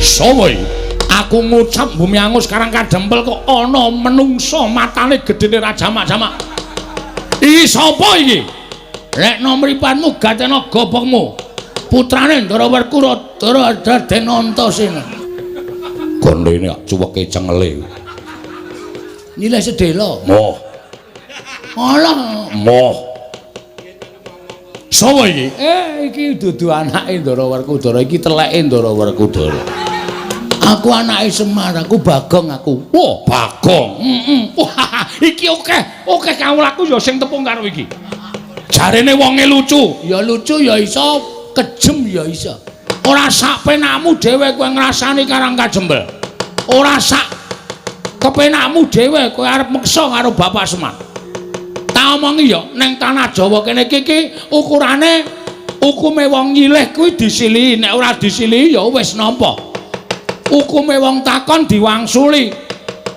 Sapa iki? Aku ngucap bumi angus karang kadempel kok ana menungso matane gedene rajamak-jamak. Iki sapa iki? Lek nomripanmu gatena gobokmu. Putrane Ndara Werkura Dara Raden Antasena. Gondene cuweke cengele. Nilai sedela. Moh. Alah, moh. Sapa iki? Iki dudu anake Ndara Werkudara, iki teleke Ndara Werkudara. Aku anake Semar, aku Bagong aku. Wah, Bagong. Wah, iki oke kawulaku ya sing tepung karo iki. Jarene wonge lucu. Ya lucu ya iso, kejem ya iso. Ora sak penakmu dhewe kowe ngrasani karang kajembel. Ora sak kepenakmu dhewe kowe arep meksa karo Bapak Semar. Tak omongi ya ning tanah Jawa kene iki ukurane hukume wong nyilih kuwi disilihi, nek ora disilihi ya wis nampa. Hukume wong takon diwangsuli.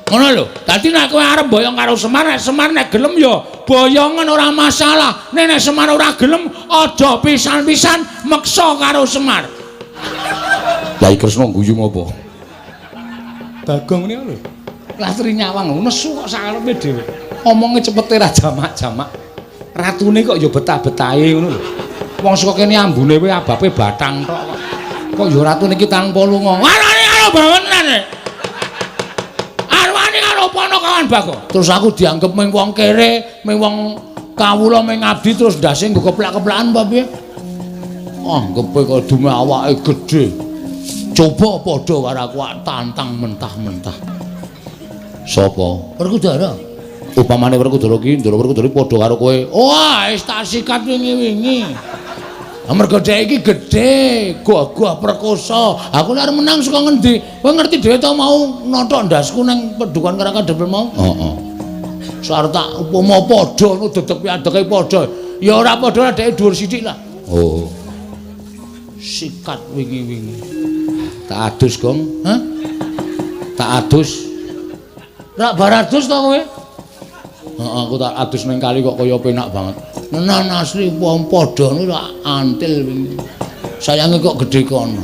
Ngono lho. Dadi nek kowe arep boyong karo Semar, nek Semar nek gelem ya boyongan ora masalah. Nek Semar ora gelem aja pisan-pisan meksa karo Semar. Lah iki Kresna guyu ngopo? Bagong niku lho. Lastri nyawang nesu kok sakarepe dhewe. Omonge cepete ra jamak-jamak. Ratune kok ya betah-betahe ngono lho. Wong saka kene ambune wae abape bathang tok. Kok ya ratune iki tanpa lunga. Arane karo bawenan. Arwani karo ponokawan Bagong. Terus aku dianggep mung wong kere, mung wong kawula mung ngabdi terus ndase nggo keplak-keplakan apa piye? Anggepe kok dume awake gedhe. Coba padha karo aku tantang mentah-mentah. Sapa? Werkudara. Upamane Werkudara ki, Ndara Werkudara padha karo kowe. Wah, wis tak sikat wingi-wingi. Amarga dhek iki gedhe, gagah perkosa. Aku nek menang saka ngendi? Kowe ngerti dhewe ta mau nothok ndasku nang pedukan karang kadempel mau? Heeh. Sarep tak upama padha ngono dedeg piadeke padha. Ya ora padha dhek dhuwur sithik lah. Oh. Sikat wingi-wingi. Tak adus, Gong. Hah? Tak adus. Rak baradus ta kowe? Heeh, aku tak adus ning kali kok kaya penak banget. Menan asli wong padha niku tak antil wingi. Sayange kok gedhe kono.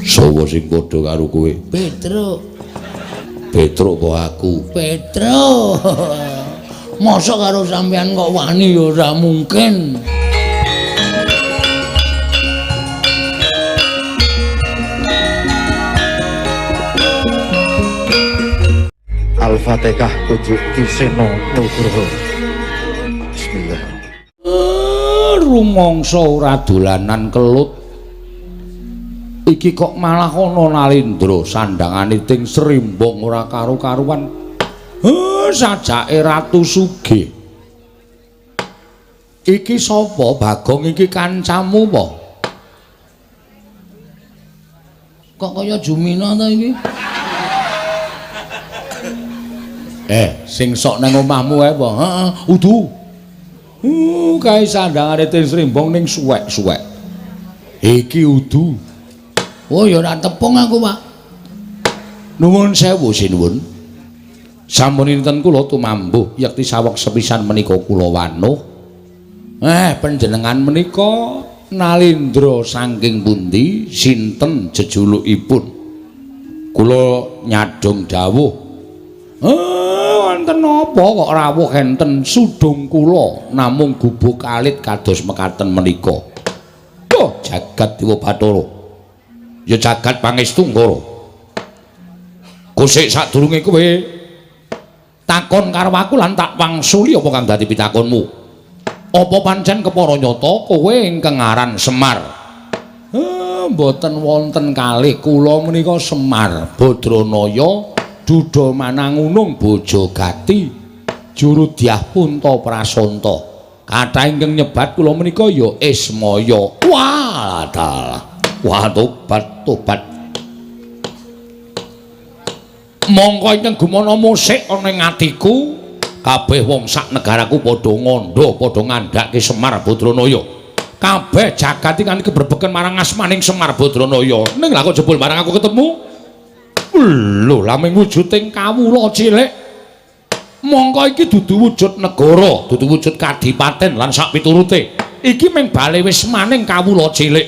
Sowo sing padha karo kowe? Petruk. Petruk apa aku? Petruk. Mosok karo sampean kok wani ya ora mungkin. Al-Fatihah Kujuk Kiseno Nugroho. Bismillah. Rumangsa ora dolanan kelut. Iki kok malah ana Nalindra sandangane ting Srimbang ora karo-karuan. Sajake Ratu Sugih. Iki sapa? Bagong iki kancamu apa? Kok kaya Jumina ta iki? Sing sok nang omahmu ae apa? Heeh, udu. Kae sandangane Ting Srimbang ning suwek-suwek. Iki udu. Oh ya ora tepung aku, Pak. Nuwun sewu sinuwun. Sampun dinten kula tumambuh yekti saweg sepisan menika kula wanuh. Panjenengan menika Nalindra saking pundi? Sinten jejulukipun? Kula nyadong dawuh. Wonten napa kok rawuh enten sudung kula namung gubuk alit kados mekaten menika. Oh, jagat Dewa Bathara. Ya jagat pangestu Nggara. Kusik sadurunge kowe takon karo aku lan tak wangsuli apa kang dadi pitakonmu. Apa pancen kepara nyata kowe ingkang aran Semar? Mboten wonten kalih kula menika Semar Badranaya Duda Manangunung Bojogati Jurudyah Punta Prasanta. Kathah ingkang nyebat kula menika ya Ismaya. Wah, wah tobat. Mongko ingkang gumana musik ana ing atiku, kabeh wong sak negaraku padha ngandha, padha ngandhake Semar Badranaya. Kabeh jagat iki kan keberbeken marang asmaning Semar Badranaya. Ning lha kok jebul marang aku ketemu? Lho, laming wujuding kawula cilik. Mongko iki dudu wujud negara, dudu wujud kadipaten lan sak piturute. Iki mung bale wis maning kawula cilik.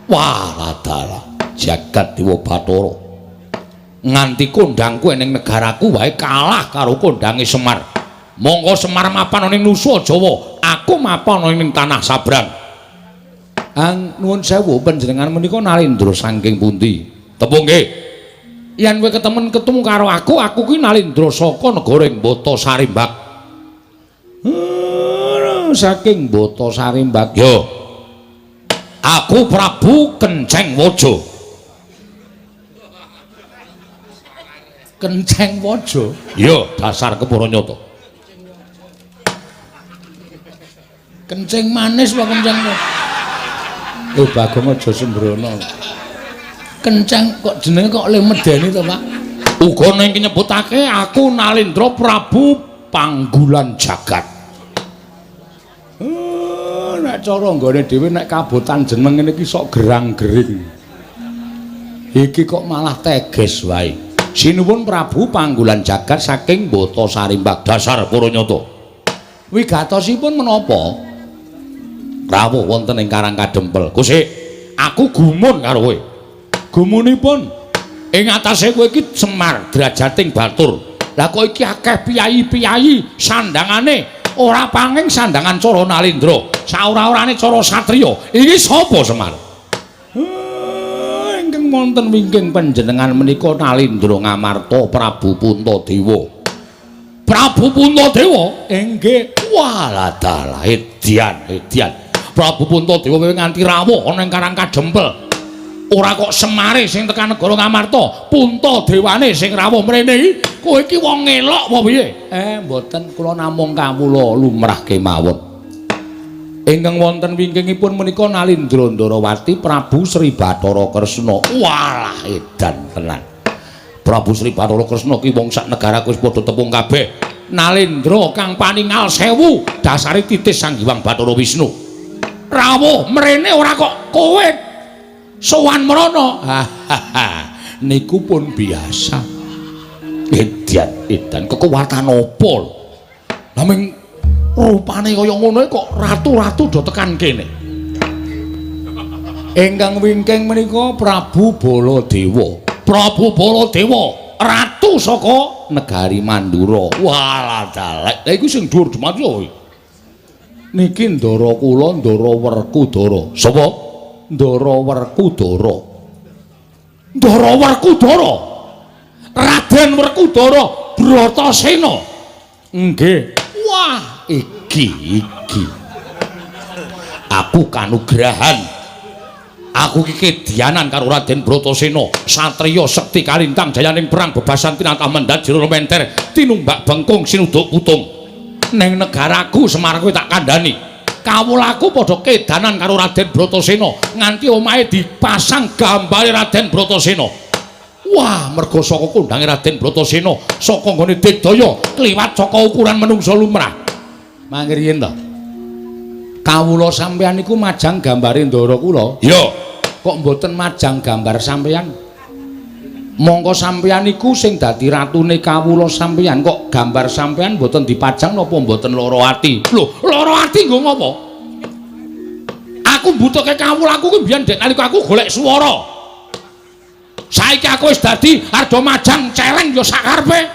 Wah, dalah jagat Dewa Bathara. Nganti kondhangku ning negaraku wae kalah karo kondhange Semar. Monggo Semar mapan ning Nusa Jawa, aku mapan ning tanah Sabrang. Nuwun sewu panjenengan menika Nalendra saking pundi? Tepung nggih. Yen kowe ketemu karo aku kuwi Nalendra saka negara Bata Sarimbak. Saking Bata Sarimbak. Yo. Aku Prabu Kenceng Waja. Kenceng Waja. Yo, dasar Kepuranyata. Kenceng manis wae kenceng. Bagong aja sembrono. Kenceng kok jenenge kok le medeni to, Pak? Uga ning nyebutake aku Nalendra Prabu Panggulan Jagat. Nek cara nggone dhewe nek kabotan jeneng ngene iki sok gerang-gering. Iki kok malah teges wae. Sinuwun Prabu Panggulan Jagat saking Bata Sarimbak dasar Puranyata. Wigatosipun menapa? Rawuh wonten ing Karang Kadempel. Gusti, aku gumun karo kowe. Gumunipun ing atase kowe iki Semar Drajating Batur. Lah kok iki akeh piyayi-piyayi sandangane ora panging sandangan cara Nalendra, saora-orane cara satriya. Iki sapa Semar? Ingkang wonten wingking panjenengan menika Nalendra Ngamarta Prabu Puntadewa. Prabu Puntadewa? Inggih. Walah dalah edian. Prabu Puntadewa nganti rawuh ana ing Karang Kadempel. Ora kok Semare sing tekan negara Ngamarta, Puntadewane sing rawuh mrene iki. Kowe iki wong elok apa piye? Mboten, kula namung kawula lumrah kemawon. Ingkang wonten wingkingipun menika Nalendra Ndarawati Prabu Sri Bathara Kresna. Walah edan tenan. Prabu Sri Bathara Kresna ki wong sak negaraku wis padha tepung kabeh. Nalendra kang paningal sewu dasare titis Sang Hyang Bathara Wisnu. Rawuh mrene ora kok kowe sowan mrana. Niku pun biasa. Edan kekuwatan apa lho? Lah ming rupane kaya ngono kok ratu-ratu do tekan kene. Ingkang wingking menika Prabu Baladewa. Prabu Baladewa, ratu saka negari Mandura. Walah dalek. Lah iku sing dhuwur demat yo. Niki Ndara kula Ndara Werkudara. Sapa? Ndara Werkudara. Ndara Werkudara. Raden Werkudara Bratasena. Nggih. Wah, iki. Aku kanugrahan. Aku iki kedhianan karo Raden Bratasena, satriya sekti kalintang jayaning perang bebasan tinatah mendat jero menter tinumbak bengkung sinuduk putung. Ning negaraku Semar kowe tak kandhani. Kawulaku padha kedanan karo Raden Bratasena nganti omahe dipasang gambare Raden Bratasena. Wah, mergo saka kondhange Raden Bratasena saka nggone digdaya kliwat saka ukuran menungsa lumrah. Mangke riyen to. Kawula sampeyan niku majang gambare Ndara kula. Iya. Kok mboten majang gambar sampeyan? Mongko sampeyan niku sing dadi ratune kawula sampeyan kok gambar sampeyan mboten dipajang napa mboten lara ati? Lho, lara ati nggo ngopo? Aku mbutuhke kawulaku kuwi biyen dek nalika aku golek swara. Saiki aku wis dadi arda majang celeng ya sakarepe.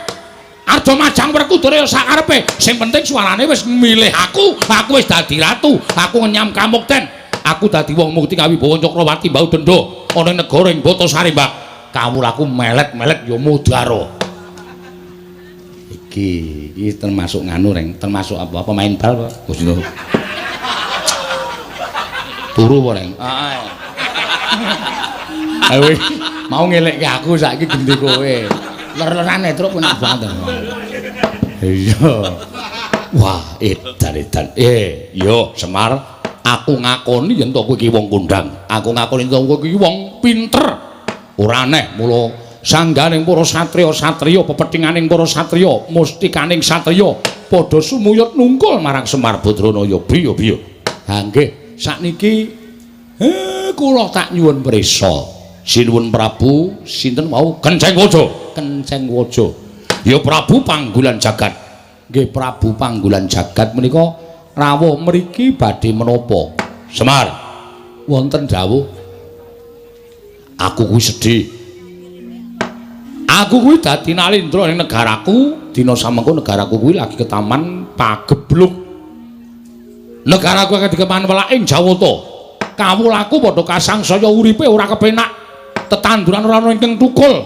Arda majang Werkudara ya sakarepe. Sing penting suarane wis milih aku wis dadi ratu. Aku ngenyam kamukten. Aku dadi wong mukti kawibawa Cakrawati Mbau Denda ana ing negara ing Bata Sarimbak. Kawulaku melet-melet ya mudhara. Iki termasuk nganu reng, termasuk apa pemain bal Pak. Gusti. Turu apa reng? Ayo mau ngelekke aku saiki gendhe kowe. Ler-lerane truk penak banget. Iya. Wah, edan. Yo Semar, aku ngakoni yen to kowe iki wong kondhang. Aku ngakoni yen kowe iki wong pinter. Ora aneh mula sangganing para satriya-satriya, pepethinganing para satriya, mustikaning satriya padha sumuyut nungkul marang Semar Badranaya. Biya. Ha nggih, sakniki kula tak nyuwun prisa. Sinuwun Prabu sinten wau? Kenceng Waja. Ya Prabu Panggulan Jagat. Nggih Prabu Panggulan Jagat menika rawuh mriki badhe menapa? Semar. Wonten dawuh Aku kuwi sedih. Aku kuwi dadi nalindra ning negaraku, dina samengko negaraku kuwi lagi ketaman pagebluk. Negaraku akeh dikeman welaking Jawata. Kawulaku padha kasangsaya uripe ora kepenak. Tetanduran ora ana ingkang tukul.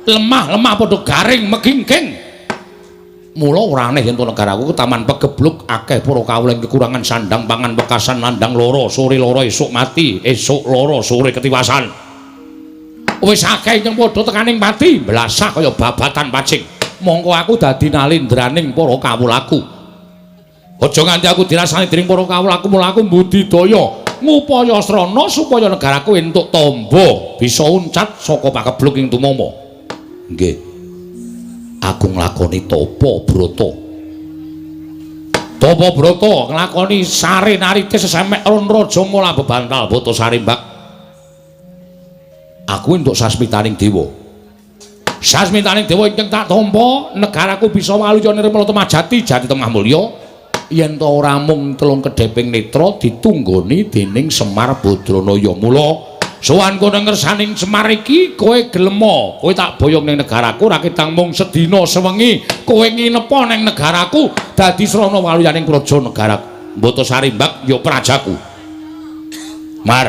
Lemah-lemah padha garing megingking. Mula ora aneh yen to negaraku ketaman pagebluk akeh para kawula kekurangan sandang pangan bekasan landang lara, sore lara esuk mati, esuk lara sore ketiwasan. Wis akeh yang padha tekaning pati blasah kaya babatan pacing. Mongko aku dadi nalindraning para kawulaku. Aja nganti aku dirasani dening para kawulaku, mula aku mbudidaya ngupaya srana supaya negaraku entuk tamba bisa uncat saka pakebluk ing tumama. Nggih. Aku nglakoni tapa brata. Tapa brata nglakoni sare narite sesemek ron raja mola bebantal bata sarimbak. Aku entuk sasmitaning dewa. Sasmitaning dewa ingkang tak tampa, negaraku bisa waluya nirmala temajati jati tengah mulya. Yen ta ora mung telung kedheping netra ditunggoni dening Semar Badranaya. Mula sowan kono ngersaning Semar iki kowe gelem, kowe tak boyong ning negaraku ra ketang mung sedina sewengi kowe nginepa ning negaraku dadi srana waluyaning praja negaraku. Mbata Sarimbak ya prajaku. Mar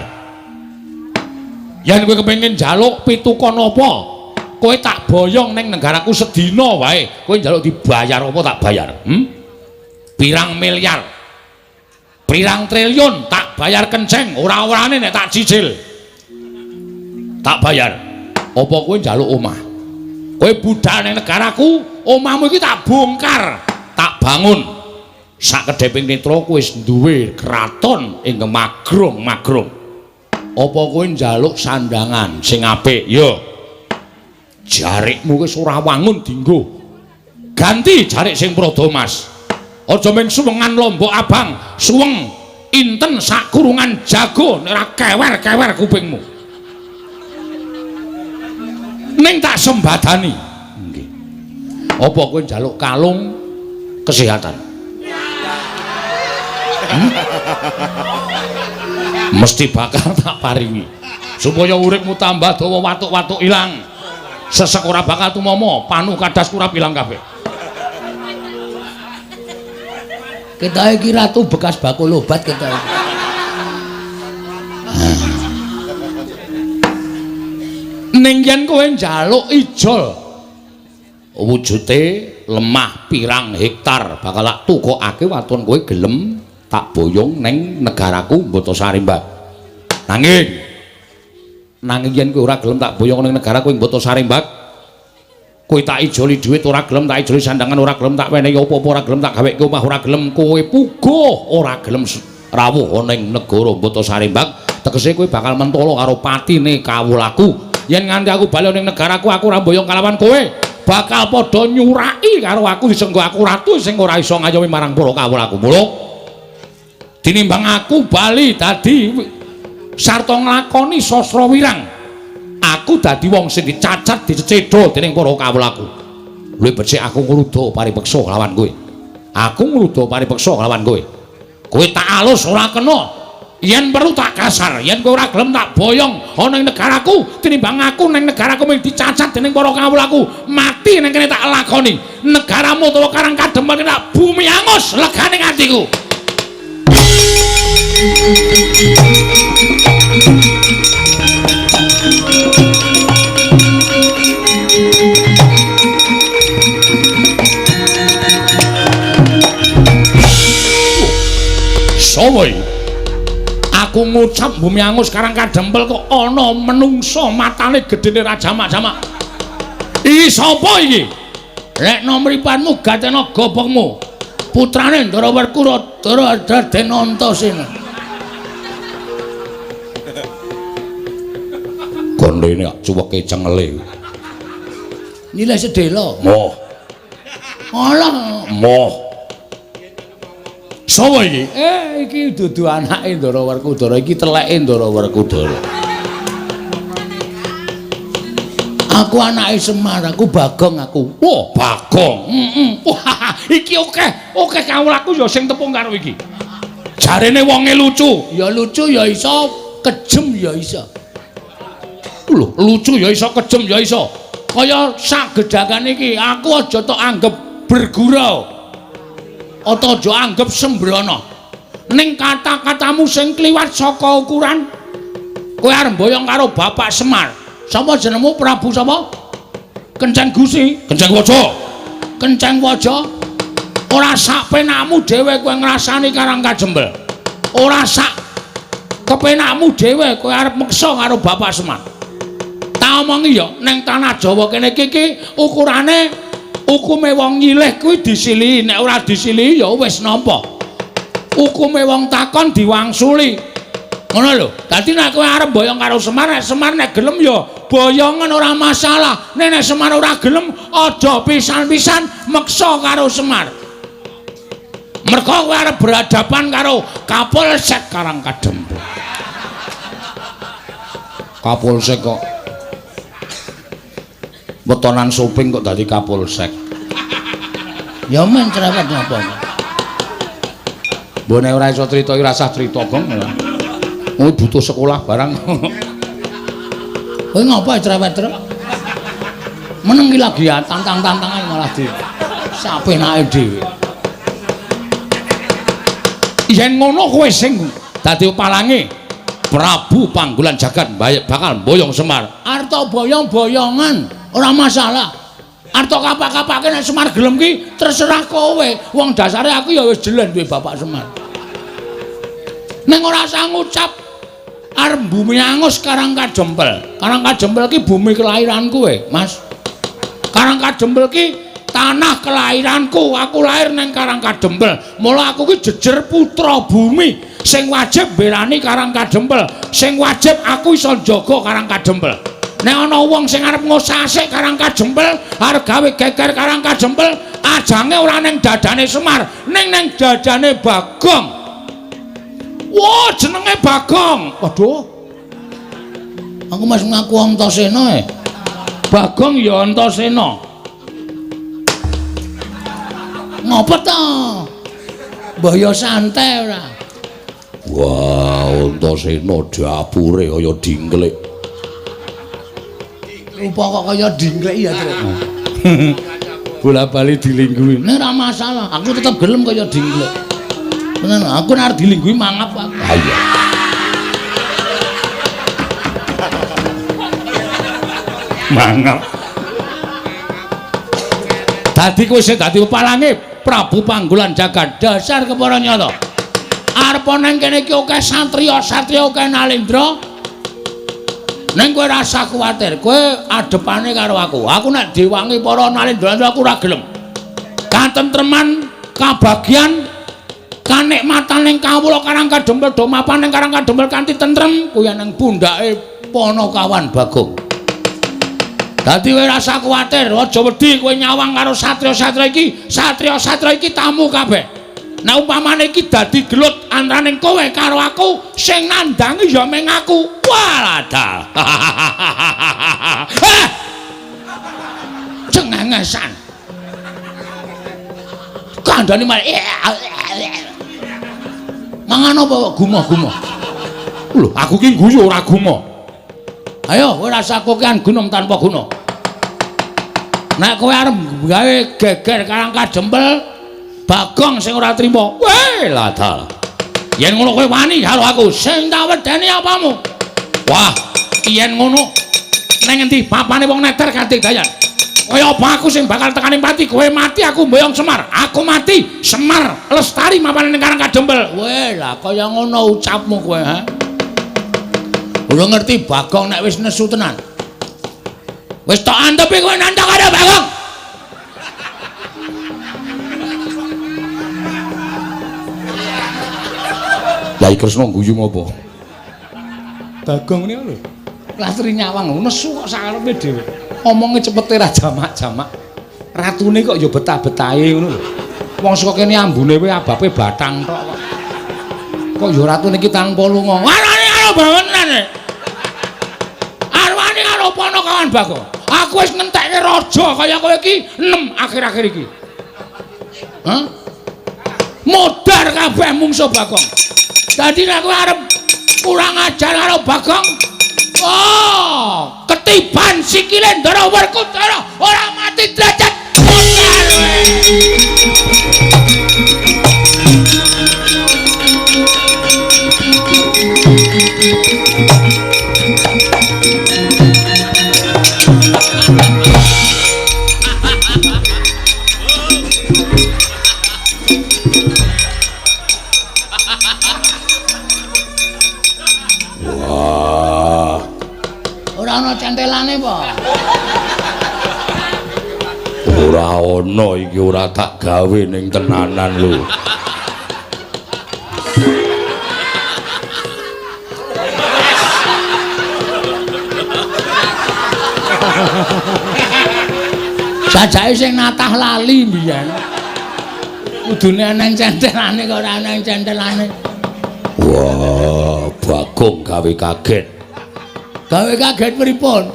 yen kowe kepengin njaluk pitukon apa, kowe tak boyong ning negaraku sedina wae. Kowe njaluk dibayar apa tak bayar? Pirang miliar, pirang triliun tak bayar kenceng, ora-orane nek tak cicil. Tak bayar. Apa kowe njaluk omah? Kowe budal ning negaraku, omahmu iki tak bongkar, tak bangun. Sak kedheping netra kowe wis duwe kraton ing magrong-magrong. Apa kowe njaluk sandangan sing apik? Ya. Jarikmu wis ora wangun dienggo. Ganti jarik sing prada emas. Aja mung suwengan lombok abang, suweng inten sak kurungan jago nek ora kewer-kewer kupingmu. Ning tak sembadani. Nggih. Apa kowe njaluk kalung kesehatan? Mesti bakal tak paringi supaya uripmu tambah dawa, watuk-watuk ilang, sesek ora bakal tumama, panu kadas kurap ilang kabeh. Kita iki ratu bekas bakul obat kita iki. Ning yen kowe njaluk ijol wujude lemah pirang hektar bakal tak tukokake waton kowe gelem tak boyong ning negaraku Mbata Sarimbak. Nanging yen kowe ora gelem tak boyong ning negaraku Mbata Sarimbak, kowe tak ijoli dhuwit ora gelem, tak ijoli sandangan ora gelem, tak wenehi apa-apa ora gelem, tak gaweke omah ora gelem, kowe puguh ora gelem rawuh ning negara Mbata Sarimbak, tegese kowe bakal mentolo karo patine kawulaku. Yen nganti aku bali ning negaraku aku ora boyong kalawan kowe, bakal padha nyuraki karo aku disenggo aku ratu sing ora iso ngayomi marang para kawulaku. Mula tinimbang aku bali dadi sarta nglakoni sastra wirang, aku dadi wong sing dicacat dicecedha dening para kawulaku. Luwih becik aku ngruda paripeksa lawan kowe. Aku ngruda paripeksa lawan kowe. Kowe tak alus ora kena. Yen perlu tak kasar, yen kowe ora gelem tak boyong ana ing negaraku, tinimbang aku ning negaraku mung dicacat dening para kawulaku, mati ning kene tak lakoni. Negaramu utawa Karang Kademen tak bumi angus legane atiku. Sowoy, aku ngucap bumi angus Karang Kadempel kok ana menungso matane gedene rajamak-jamak. Iki sapa iki? Lek nomripanmu gatena gobokmu. Putrane Ndara Werkura Dara Raden Antasena. Gondene cuweke cengele. Nilai sedela. Moh. Alah, moh. Sapa iki? Iki dudu anake Ndara Werkudara, iki teleke Ndara Werkudara. Aku anake Semar, aku Bagong aku. Wah, Bagong. Wah, iki oke kawulaku ya sing tepung karo iki. Jarene wonge lucu. Ya lucu ya iso, kejem ya iso. Lho, lucu ya iso, kejem ya iso. Kaya sagedagan iki aku aja tok anggap bergurau. Ata aja anggap sembrono. Ning kata-katamu sing kliwat saka ukuran kowe arep mboyong karo Bapak Semar. Sapa jenengmu? Prabu sapa? Kenceng Gusi, Kenceng Waja. Kenceng Waja. Ora sak penakmu dhewe kowe ngrasani Karang Kajembel. Ora sak kepenakmu dhewe kowe arep meksa karo Bapak Semar. Tak omongi ya, ning tanah Jawa kene iki ukurane hukume wong nyilih kuwi disilihi, nek ora disilihi ya wis nampa. Hukume wong takon diwangsuli. Ngono lho. Dadi nek kowe arep boyong karo Semar, nek Semar nek gelem ya boyongan ora masalah. Nek Semar ora gelem aja pisan-pisan meksa karo Semar. Mergo kowe arep berhadapan karo Kapolsek Karang Kajembel. Kapolsek kok wetonan Soping kok dadi Kapolsek. Ya men cerewet napa. Mbone ora iso crita iki rasah crita gong. Oh butuh sekolah barang. Kowe ngapa cerewet terus? Meneng iki lagi ya tantang-tantangan malah di sapenake dhewe. Yen ngono kowe sing dadi palange Prabu Panggulan Jagat bakal boyong Semar. Arta boyong-boyongan ora masalah. Arta kapak-kapake nek Semar gelem ki terserah kowe. Wong dasare aku ya wis jelen duwe Bapak Semar. Ning ora usah ngucap arep bumi angus Karang Kajembel. Karang Kajembel ki bumi kelahiranku kowe, Mas. Karang Kajembel ki tanah kelahiranku. Aku lahir ning Karang Kajembel. Mula aku ki jejer putra bumi sing wajib mbelani Karang Kajembel. Sing wajib aku iso njaga Karang Kajembel. Nek ana wong sing arep ngosasik Karang Kajembel, arep gawe geger Karang Kajembel, ajange ora ning dadane Semar, ning dadane Bagong. Wah, jenenge Bagong. Waduh. Aku mas ngaku Antasena. Bagong ya Antasena. Ngopo to? Mbah ya santai ora. Wah, Antasena dapure kaya dingklik. Rupa kok kaya dingklik ya, Tru. Bola-bali dilingguhi. Nek ora masalah, aku tetep gelem kaya dingklik. Tenan, aku nek arep dilingguhi mangap aku. Ha iya. Mangap. Dadi kowe sing dadi palange Prabu Panggulan Jagat. Dasar kepara nyata. Arep nang kene iki akeh satriya akeh Nalendra. Neng kowe rasa kuwatir, kowe adepane karo aku. Aku nek diwangi para Nalendra aku ora gelem. Katentreman, kabagian, kanikmatan ning kawula Karang Kajembel do mapan ning Karang Kajembel kanthi tentrem kuwi nang pundhake Panakawan Bagong. Dadi kowe rasa kuwatir, aja wedi kowe nyawang karo satriya-satriya iki. Satriya-satriya iki tamu kabeh. Nek umpamane iki dadi gelut antaraning kowe karo aku, sing nandangi ya meng aku. Waladal. Cengengesan. Kandhane malah mangan apa gumoh-gumoh. Lho, aku ki guyu ora gumoh. Ayo, kowe rasa kokean gunung tanpa guna. Nek kowe arep gawe geger Karang Kajembel, Bagong sing ora trima. Weh, ladal. Yen ngono kowe wani karo aku, sing tak wedeni apamu? Wah, yen ngono nang endi papane wong neter kanthi dayan. Kaya apa aku sing bakal tekani pati, kowe mati aku mboyong Semar. Aku mati, Semar lestari mapane ning Karang Kajembel. Weh, lah kaya ngono ucapmu kowe, ha? Ora ngerti Bagong nek wis nesu tenan. Wis tak antepi kowe nandhang karo Bagong. Lah Kresna guyu ngopo? Bagong niku lho. Latri nyawang nesu kok sakarepe dhewe. Omonge cepete ra jamak-jamak. Ratune kok ya betah-betahe ngono lho. Wong saka kene ambune kowe abape bathang tok kok. Kok ya ratune iki tanpa lunga. Warane karo bangunan. Arwani karo Panakawan Bagong. Aku wis ngentekke raja kaya kowe iki 6 akhir-akhir iki. Hah? Modar kabeh mungsuh Bagong. Dadi nek kowe arep kurang ajar karo Bagong, oh, ketiban sikile Ndara Werkudara ora mati derajat wah ora ana centelane apa ora ana iki ora tak gawe ning tenanan lho sajake sing natah lali mbiyen kudune ana centelane kok ora ana centelane wah Bagong gawe kaget pripun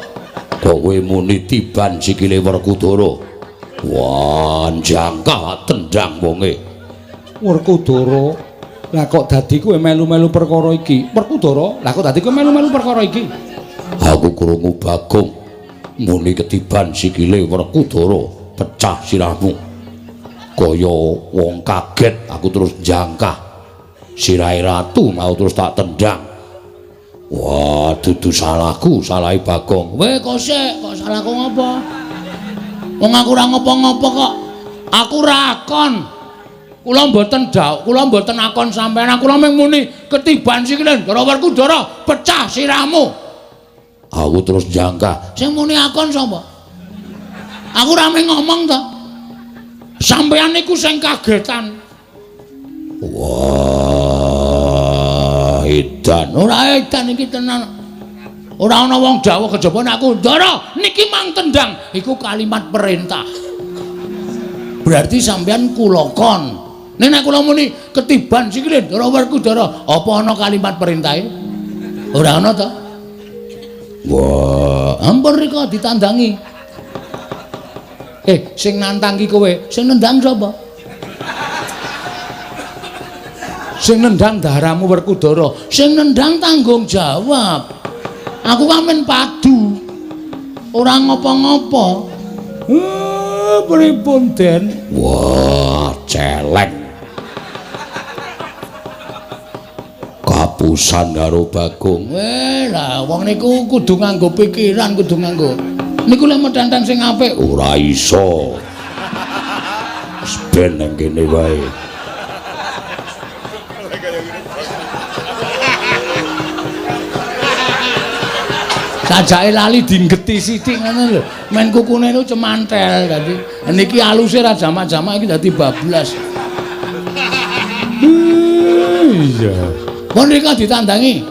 kowe muni tiban sikile Werkudara wah jangka tendang wonge Werkudara lah kok dadi kowe melu-melu perkara iki Werkudara lah kok dadi kowe melu-melu perkara iki aku krungu Bagong muni ketiban sikile Werkudara pecah sirahmu kaya wong kaget aku terus jangkah sirahe ratu mau terus tak tendang wah dudu salahku salahe Bagong weh kok salahku ngopo wong aku ora ngopo-ngopo kok aku rakon kula mboten akon sampeyan kula mung muni ketiban sikile Ndara Werkudara pecah sirahmu aku terus jangkah sing muni akon sapa aku ora mung ngomong to sampeyan niku sing kagetan wah edan ora edan iki tenan ora ana wong Jawa kejaba aku Ndara niki mang tendang iku kalimat perintah berarti sampeyan kula kon nek kula muni ketiban sikile Ndara Werkudara apa ana kalimat perintahe ora ana to wah ampun rika ditandangi sing nantang ki kowe sing nendang sapa sing nendang daramu Werkudara sing nendang tanggung jawab aku kamen padu ora ngopo-ngopo pripun Den wah celeng kapusan karo Bagong lah wong niku kudu nganggo pikiran kudu nganggo niku lek medantang sing apik ora iso ben nang kene wae sajake lali dinggeti sithik ngono lho men kukune niku cemantel dadi niki aluse ra jamak-jamak iki dadi bablas iya pun rika ditandangi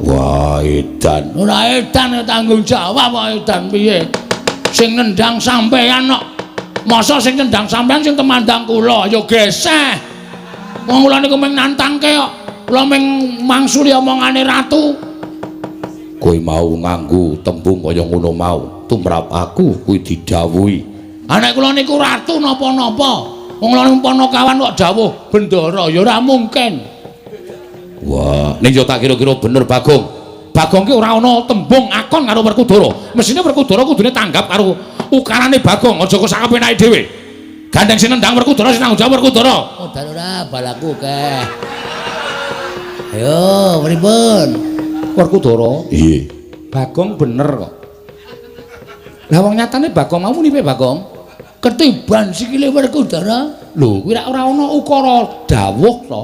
wah edan ora edan tanggung jawab kok edan piye sing nendang sampeyan kok masa sing nendang sampeyan sing temandang kula ya geseh wong kula niku mung nantangke kok kula mung mangsuli omongane ratu kowe mau nganggo tembung kaya ngono mau tumrap aku kuwi didhawuhi anak kula niku ratu napa-napa wong kula Panakawan kok dawuh bendara ya ora mungkin wah ning yo tak kira-kira bener Bagong ki ora ana tembung akon karo Werkudara mesine Werkudara kudune tanggap karo ukarane Bagong aja kok sak kepenake dhewe gandeng sing nendang Werkudara sing tanggung jawab Werkudara oh dan ora balaku keh ayo pripun Werkudara iya Bagong bener kok lah wong nyatane Bagong mau muni Bagong ketiban sikile Werkudara lho kuwi ora ana ukara dawuh to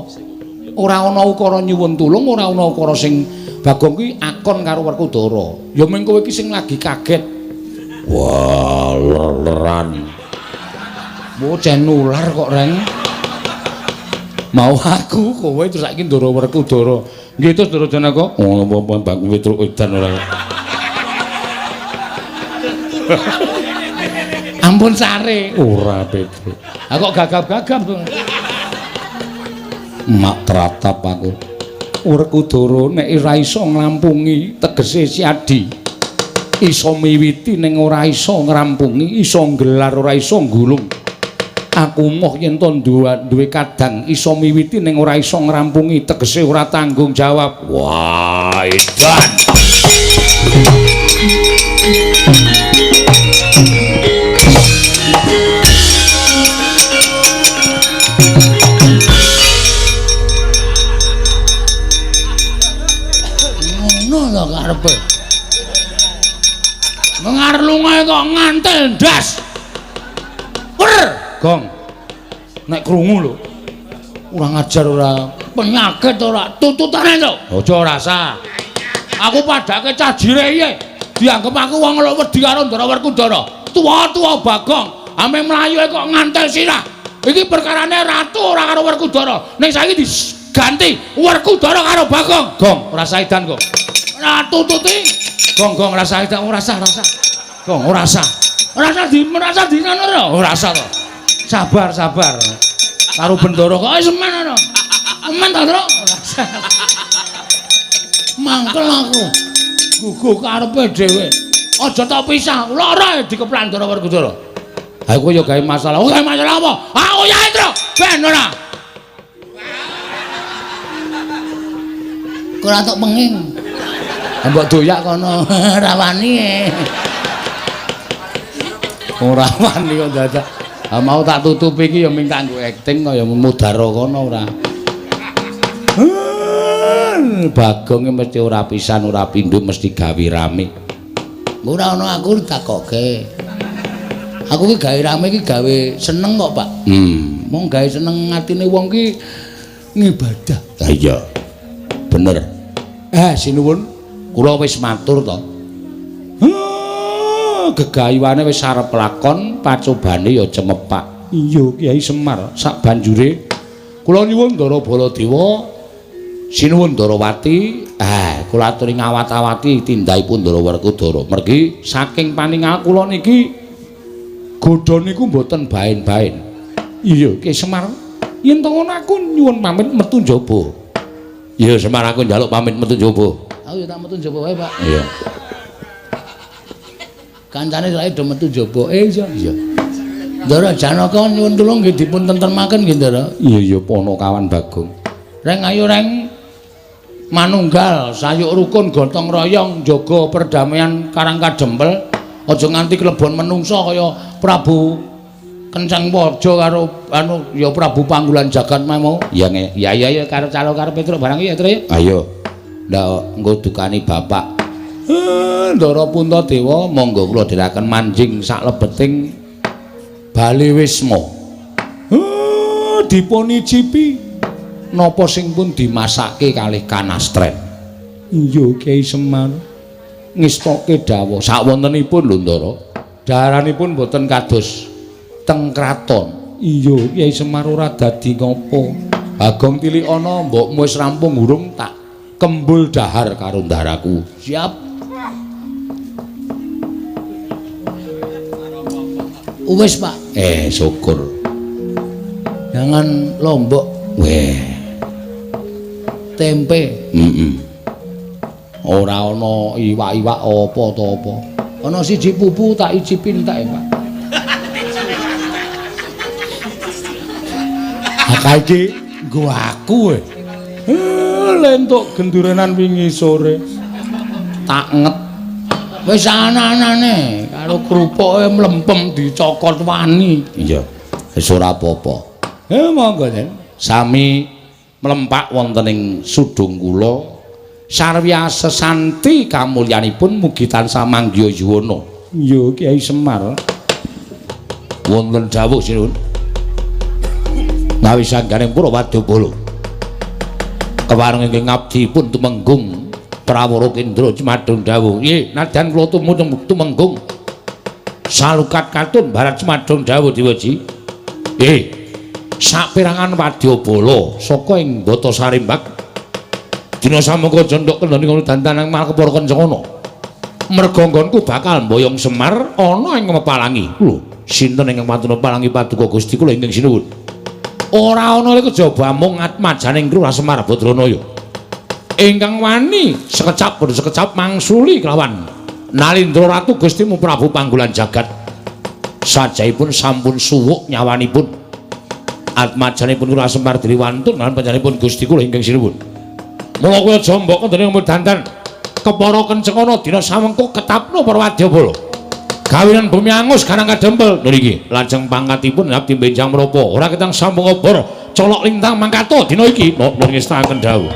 ora ana ukara nyuwun tulung ora ana ukara sing Bagong kuwi akon karo Werkudara ya mung kowe iki sing lagi kaget wah leran bocah nular kok reng mau aku kowe terus saiki Ndara Werkudara nggih terus Ndara Janaka oh Bagong Petruk edan ora ampun sare ora Petruk kok gagap-gagap to mak tratap aku Werkudara nek ora iso ngrampungi tegese siadi iso miwiti ning ora iso ngrampungi iso nggelar ora iso nggulung aku moh yen to duwe kadang iso miwiti ning ora iso ngrampungi tegese ora tanggung jawab wah edan karepe. Mengar lungae kok ngantel ndas. Wer, Gong. Nek krungu lho. Ora ngajar ora penyakit ora tututane to. Aja rasa. Aku padake cajire iye. Dianggep aku wong lho wedi karo Ndara Werkudara. Tuwa-tuwa Bagong, ame mlayu kok ngantel sirah. Iki perkarane ratu ora karo Werkudara. Ning saiki diganti Werkudara karo Bagong. Gong, ora saidan kok. Ora tututi. Gong ora saidan, ora sah. Gong ora sah. Merasa di ngono ora sah to. Sabar. Karo Bendoro kok semen ana. Semen to, Tru? Mangkel aku. Gugu karepe dhewe. Aja tak pisah, lara dikeplan Ndara Werkudara. Ha kowe ya gawe masalah. Oh, gawe masalah apa? Aku ya Tru. Ben ora. Kowe ora tok penging. Mbok doyak kono rawani. Ora wani kok dadak. Ha mau tak tutupi iki ya ming kanggo akting kaya mudhara kono ora. Bagong mesti ora pisan ora pindho mesti gawe rame. Ora ana aku ditakoke. Aku ki gawe rame ki gawe seneng kok, Pak. Mong gawe seneng atine wong ki ngibadah. Ha iya. Bener. Sinuwun. Kula wis matur to. Gegayuwane wis arep lakon, pacobane ya cemepak. Iya, Kyai Semar. Sak banjure kula nyuwun Ndara Baladewa, sinuwun Ndarawati, kula aturi ngawat-awati tindahipun Ndara Werkudara. Mergi saking paningal kula niki godha niku mboten baen-baen. Iya, Kyai Semar. Yen to ngono aku nyuwun pamit metu njaba. Iya, Semar aku njaluk pamit metu njaba. Aku ya tak metu njaba wae, Pak. Iya. Kancane saiki do metu njaba. Iya. Ndara Janaka nyuwun tulung nggih dipun tentremaken nggih, Ndara. Iya, Ponokawan Bagong. Reng ayo reng manunggal sayuk rukun gotong royong jaga perdamaian Karang Kadempel. Aja nganti klebon menungsa kaya Prabu Kenceng Waja karo ya Prabu Panggulan Jagat mau. Ya karo calo karo Petruk barang iki ya, Tru. Ayo. Ndak engko dukani bapak. Ndara Puntadewa monggo kula dherekaken manjing sak lebeting Bali Wisma. Dipun icipi napa sing pun dimasake kalih kanastren. Iya Kyai Semar. Ngestoke dawuh sawontenipun lho Ndara. Daharanipun boten kados teng kraton. Iya Kyai Semar ora dadi ngopo. Bagong tilik ana mbokmu wis rampung urung tak kembul dahar karo ndaraku. Siap. Wis Pak. Syukur. Jangan lombok. Tempe. Ora ana iwak-iwak apa to apa. Ana siji pupu tak icipin tak Pak. Akeh iki nggo aku lentuk gendurenan wingi sore. Tak nget. Wis ana-anane karo krupuke mlempem dicokot wani. Iya. Wis ora apa-apa. Monggo Den. Sami mlempak wonten ing sudung kula sarwi sesanti kamulyanipun mugi tansah manggya yuwana. Iya Kyai Semar. Wonten dawuh sinuwun. Nawi sangganing para wadyabala. Kewareng ingkang ngabdi pun tumenggung Prawara Kendra Cemadung dawuh. Nggih, nadyan kula tumenggung salukat katun Barat Cemadung dawuh Dewaji. Saperangan wadyabala saka ing Bata Sarimbak dina samangka jondhok kendhani kono dantanang Malkepara Kencana. Merga nggonku bakal mboyong Semar ana ing Mepalangi. Lho, sinten ingkang patuna palangi paduka Gusti kula ingkang sinuwun. Ora ana kejaba mung atmajaning Kru Semar Badranaya. Ingkang wani sekecap boten sekecap mangsuli kelawan Nalindra Ratu Gustimu Prabu Panggulan Jagat. Sajaipun sampun suwuk nyawanipun. Atmajanipun Kru Semar Driwantun lan panjenenganipun Gusti kula ingkang sinuwun. Mula kula jombok kendhane dandan Kepara Kencana dina samengko ketapna para wadyabala. Gawenan bumi angus Karang Kadempel niki lajeng pangkatipun abdi benjang menapa ora ketang sambung obor colok lintang mangkato dina iki nuwun ngestaken dawuh.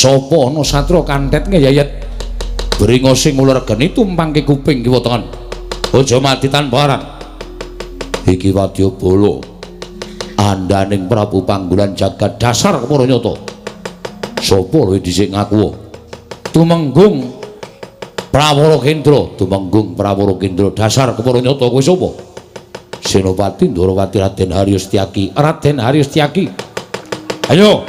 Sapa ana satra kanthet ngeyayet bringo sing uler geni tumpangke kuping kiwa tengen. Aja mati tanpa aran. Iki Wadyabala. Andaning Prabu Panggolan jagat dasar para nyata. Sapa luwih dhisik ngaku? Tumenggung Prawara Kendra, tumenggung Prawara Kendra dasar para nyata kowe sapa? Senopati Ndarawati Raden Haryostyaki. Raden Haryostyaki. Ayo,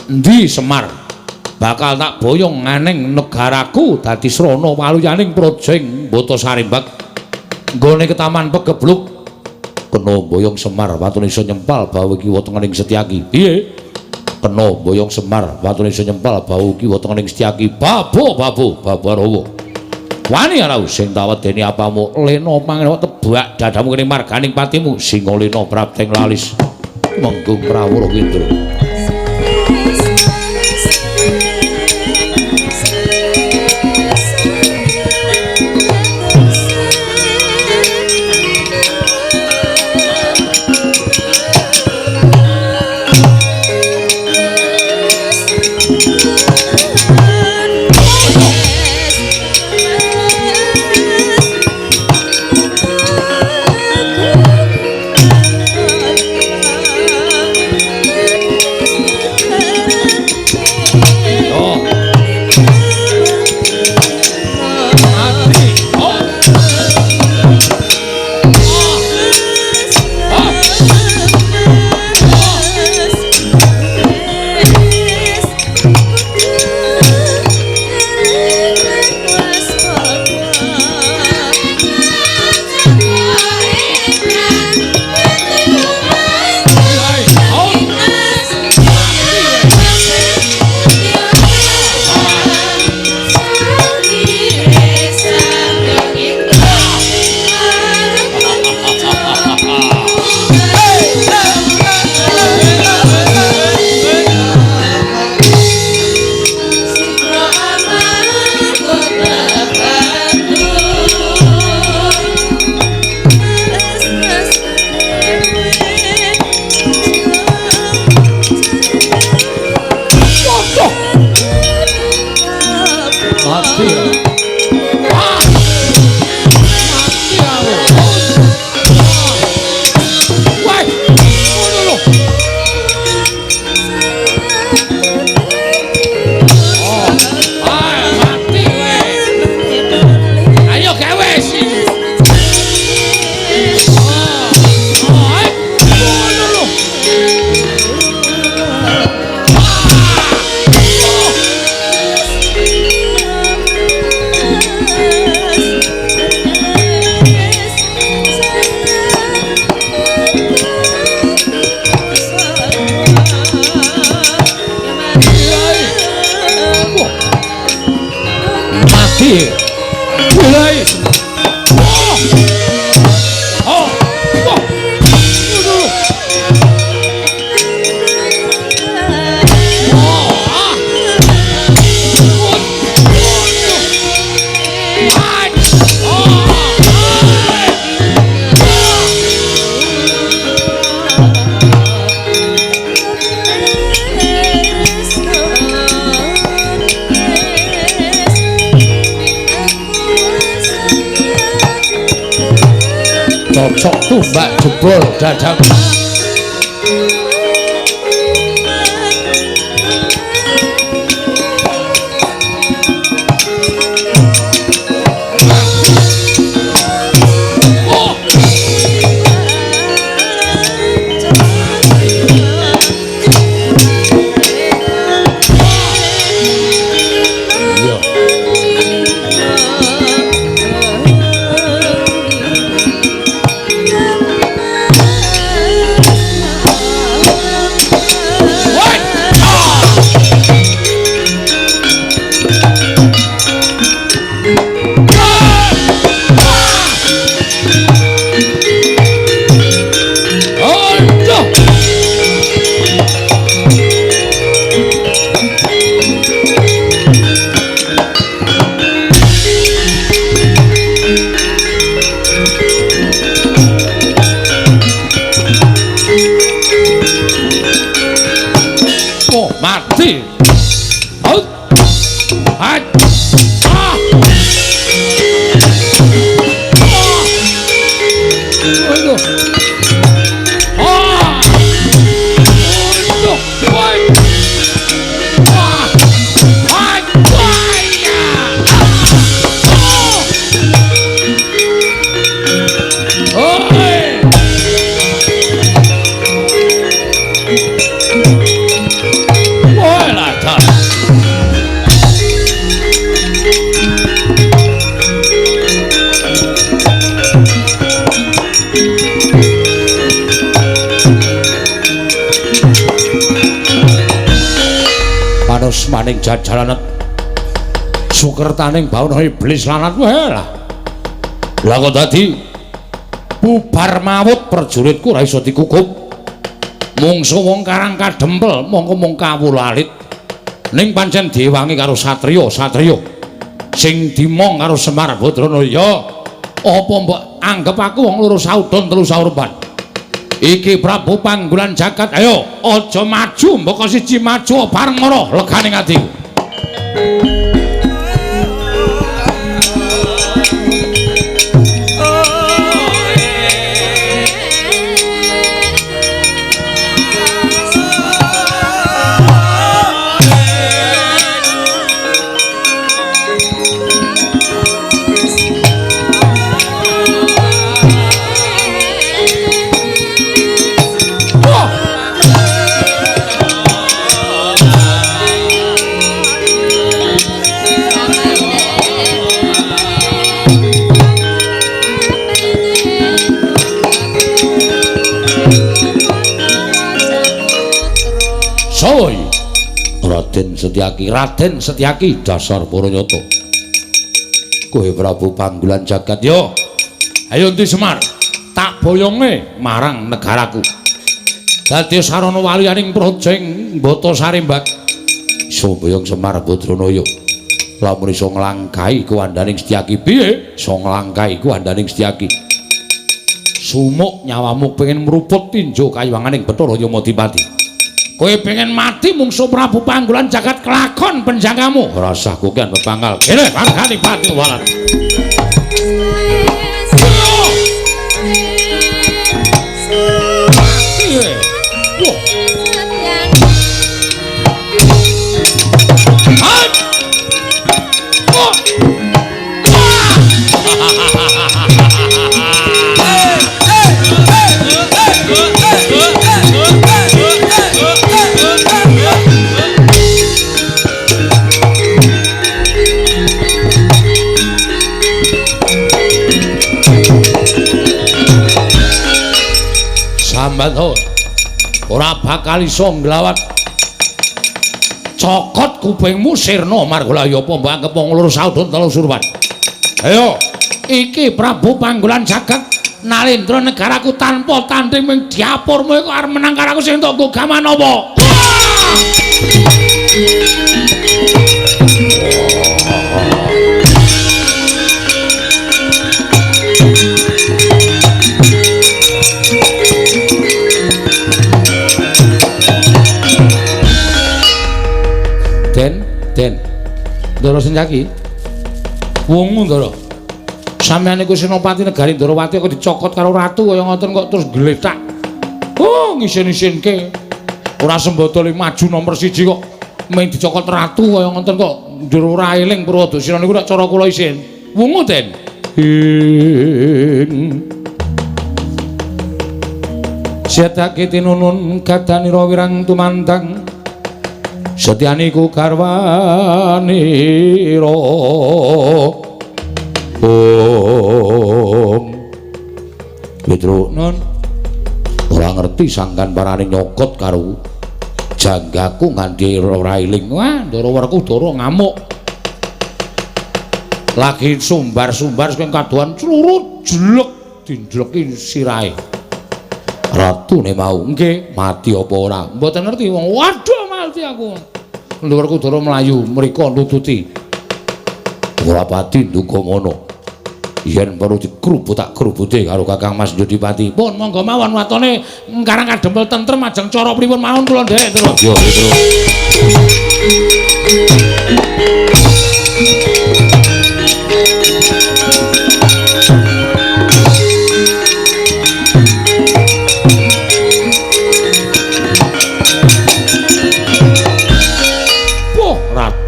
endi Semar? Bakal tak boyong nganing negaraku dadi srana waluyaning projeng Mbata Sarimbak. Nggone ketaman pegebluk kena boyong Semar watune iso nyempal bau kiwa tengening Setyaki. Piye? Kena boyong Semar watune iso nyempal bau kiwa tengening Setyaki. Babu Rawa. Wani ana sing tawedeni apamu lena pangenewa tebak dadamu kene marganing patimu Singalena prapteng lalis menggung Prawara Kendra. Cocok tumbak jebol dadang. Mati. Out. Hai. Aduh. Panos maning jajalanet sukertaning bauna iblis lanat wae lah. Lah kok dadi bubar mawut prajuritku ora iso dikukup. Mungsu wong karang kadempel mongko mung kawulalit. Ning pancen diwangi karo satriya sing dimong karo Semar Badranaya. Apa mbok anggap aku wong loro saudon telu saurupan? Iki Prabu Panggulan Jagat, ayo aja maju, mboko siji maju bareng mara leganing atiku. Soy Raden Setyaki dasar Puranyata. Kowe Prabu Panggulan Jagat yo. Ayo Ndi Semar, tak boyonge marang negaraku. Dadi sarana waliyaning projeng Mbata Sarimbak. Somboyong Semar Badranaya. Lamun iso nglangkahi kuwandaning Setyaki piye? Iso nglangkahi kuwandaning Setyaki. Sumuk nyawamu pengen meruput tinjo kayiwanganing Bathara Yamadipati. Kowe pengen mati mungsu Prabu Panggulan Jagat kelakon penjagamu. Rasah kukian bepanggal. Kene margani pati walat. Sambat ora bakal iso nglawat cokot kupingmu sirna margolaya apa mbok anggap wong loro saudon telu surwan. Ayo iki Prabu Panggulan Jagat nalendra negaraku tanpa tanding ming diapurmu iku arep menang karo aku sing entuk gaman apa? Den Ndara Setyaki wungu Ndara sampeyan iku Senopati Negari Ndarawati kok dicokot karo ratu kaya ngoten kok terus gletak ngisin-isinke ora sembadane maju nomor 1 kok mung dicokot ratu kaya ngoten kok njero ora eling Purwadasina niku nek cara kula isin wungu Den Setyaki tinunun gadanira wirang tumandang Setyaniku garwanira Petro non ora ngerti sangkan parane nyokot karo janggaku nganti ora eling. Wah, Ndara Werkudara ngamuk. Lagi sumbar-sumbar sing kadohan clurut jelek dindleki sirahe. Ratune mau nggih mati apa ora? Mboten ngerti wong. Waduh mati aku. Ndara Werkudara mlayu mriko nututi. Ora pati ndonga ngono. Yen perlu dikrubut tak krubuti karo Kakang Mas Yodipati. Pun monggo mawon watone karang kadempel tentrem ajeng cara pripun mawon kula nderek terus. Yo terus.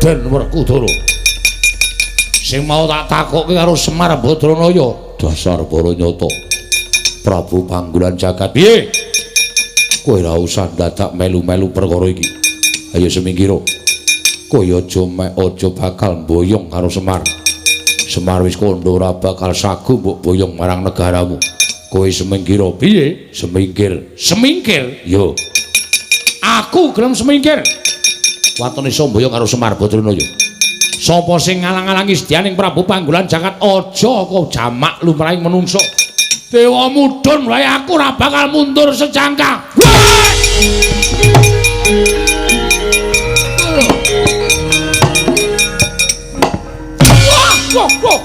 Raden Werkudara. Sing mau tak takokke karo Semar Badranaya, dasar para nyata. Prabu Panggulan Jagat. Piye? Kowe ora usah dadak melu-melu perkara iki. Ayo semingkira. Kowe aja bakal boyong karo Semar. Semar wis kandha ora bakal sagu mbok boyong marang negaramu. Kowe semingkira. Piye? Semingkir. Semingkir? Yo. Aku gelem semingkir. Watone Sambaya karo Semar Badranaya. Sapa sing ngalang-alangi sedyaning Prabu Panggulan Jagat aja kok jamak lumrahing menungso. Dewa mudhun wae aku ora bakal mundur secangkang. Wah, wah, wah.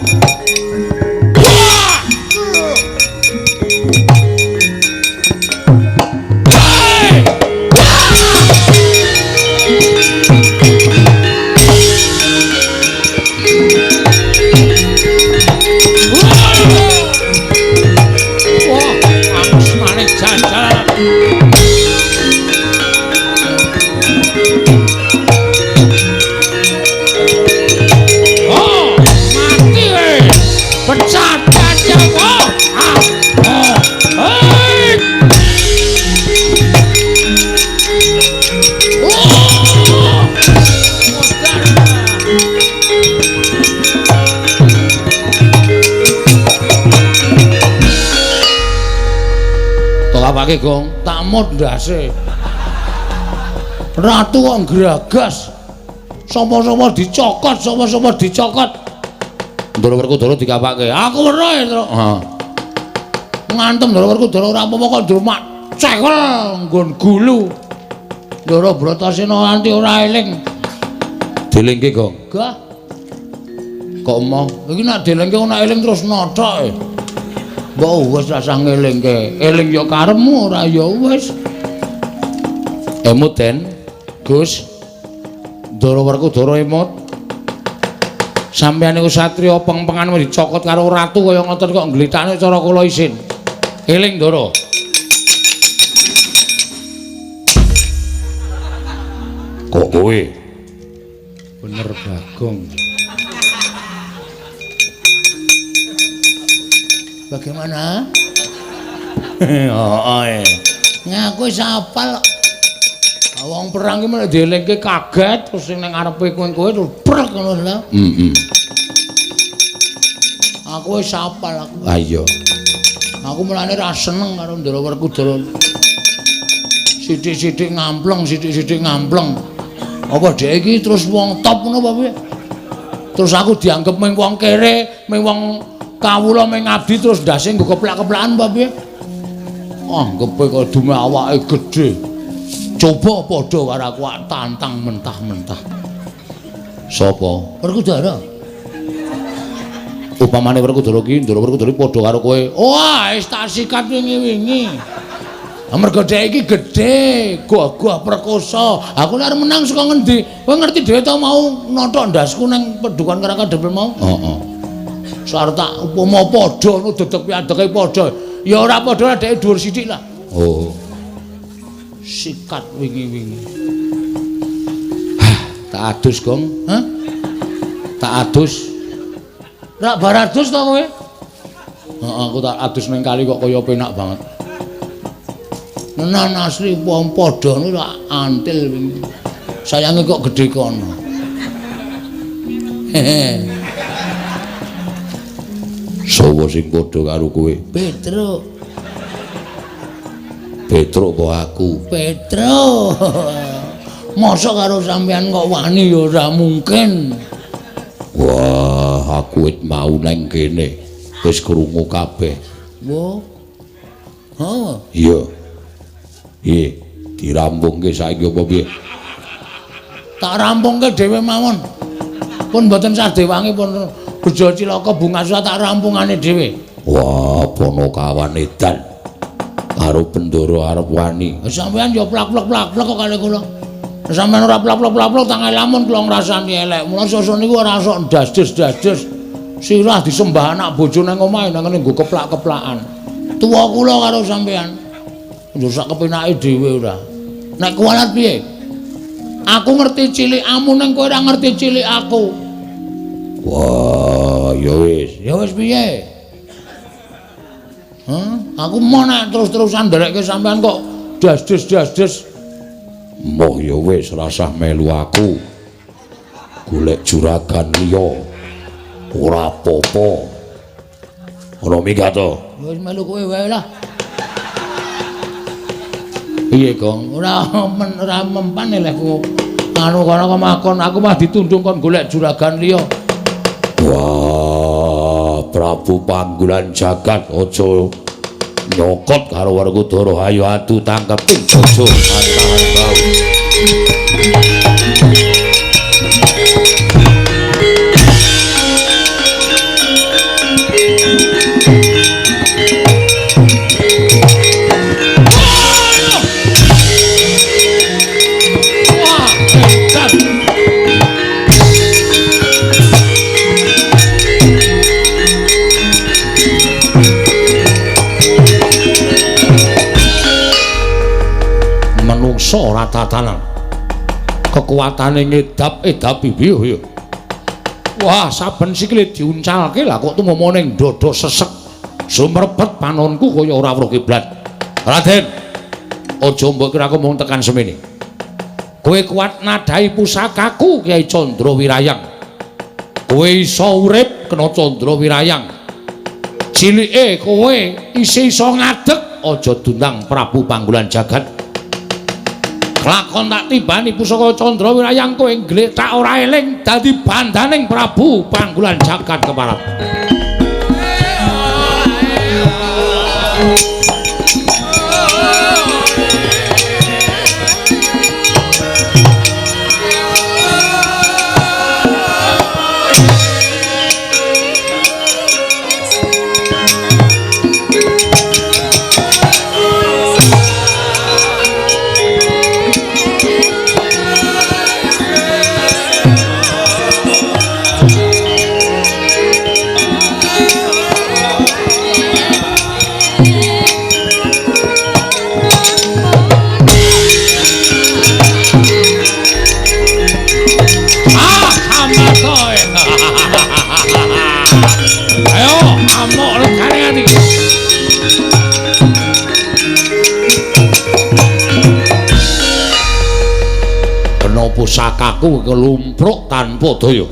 Apake Gong, tak mod ndase. Ratu kok ngragas. Sapa-sapa dicokot, sapa-sapa dicokot. Ndara Werkudara dikapake. Aku weruh, Tru. Heeh. Ngantem Ndara Werkudara ora apa-apa kok ndrumak cekel nggon gulu. Ndara Bratasena nganti ora eling. Dilingke, Gong. Gah. Kok mau? Iki nek dilingke ora eling terus nothok. Mbok wis rasah ngelingke. Eling ya karepmu ora ya wis. Emut Den, Gus. Ndara Werkudara emut. Sampeyan niku satriya peng-pengan dicokot karo ratu kaya ngoten kok ngglithakne cara kula isin. Eling Ndara. Kok kowe? Bener Bagong. Bagaimana? Heeh. Ngaku wis apal. Wong perang ki malah dielingke kaget terus sing ning ngarepe kowe terus brek ngono lho. Heeh. Aku wis apal aku. Ha iya. Aku mulane ra seneng karo Ndara Werkudara. Sithik-sithik ngampleng, sithik-sithik ngampleng. Apa dhek iki terus wong top ngono apa piye? Terus aku dianggep mung wong kere, mung wong kawula mung ngabdi terus ndase nggo keplak-keplakan apa piye? Anggepe kok dume awake gedhe. Coba padha karo aku tantang mentah-mentah. Sapa? Werkudara. Upamane Werkudara ki, Ndara Werkudara padha karo kowe. Wah, wis tak sikat wingi-wingi. Amarga dhek iki gedhe, gagah perkosa. Aku nek menang saka ngendi? Kowe ngerti dhewe ta mau nothok ndasku ning Padukan Karangkandel mau? Heeh. Sarta upama padha ngono dedeg piadeke padha. Ya ora padha dhek dhuwur sithik lah. Oh. Sikat wingi-wingi. Tak adus, Gong. Hah? Tak adus. Rak bar adus ta kowe? Heeh, aku tak adus ning kali kok kaya penak banget. Nenan asli wong padha niku tak antil wingi. Sayange kok gedhe kono. Sowo sing padha karo kowe? Petruk. Petruk kok aku? Petruk. Mosok karo sampean kok wani ya ora mungkin. Wah, aku wis mau nang kene. Wis krungu kabeh. Wo. Ha. Iya. Iya, dirampungke saiki apa piye? Tak rampungke dhewe mawon. Pun mboten sadewangi pun bejo cilaka bungaswa tak rampungane dhewe. Wah, Panakawan edan. Karo Bendara arep wani. Sampeyan ya plak-plak kok kali kula. Sampeyan ora plak-plak tak lamun kula ngrasani elek. Mula sosok niku ora sok dasdes-dasdes. Sirah disembah anak bojone nang omahe nang ngene nggo keplak-keplakan. Tuwa kula karo sampeyan. Yo sak kepenake dhewe ora. Nek kuwalat piye? Aku ngerti cilikamu ning kowe ora ngerti cilik aku. Wah, ya wis. Ya wis piye? Aku mau nek terus-terusan nderekke sampean kok das-des. Mbah ya wis rasah melu aku. Golek juragan liya. Ora apa-apa. Ora minggat to. Wis melu kowe wae lah. Piye, Gong? Ora mempan lehku. Anu kono kemakon aku mah ditundung kon golek juragan liya. Wah, Prabu Panggulan Jagat aja nyokot karo Werkudara. Ayo adu tangkeping bojo antahan bau. Ora tatanan kekuatane ngedap-edapi piye. Wah, saben sikile diuncalke lah kok tumomo ning dada sesek sumrebet panonku kaya ora weruh kiblat. Raden, aja mbok kira aku mung tekan semene. Kowe kuat nadai pusakaku Kyai Candrawirayang. Kowe iso urip kena Candrawirayang. Cilike kowe isih iso ngadeg aja dundang Prabu Panggulan Jagat. Lakon tak tibani pusaka Candrawirayang kowe ngletak ora eling dadi bandaning Prabu Panggulan Jagat keparat. Pusakaku kelumpruk tanpa daya.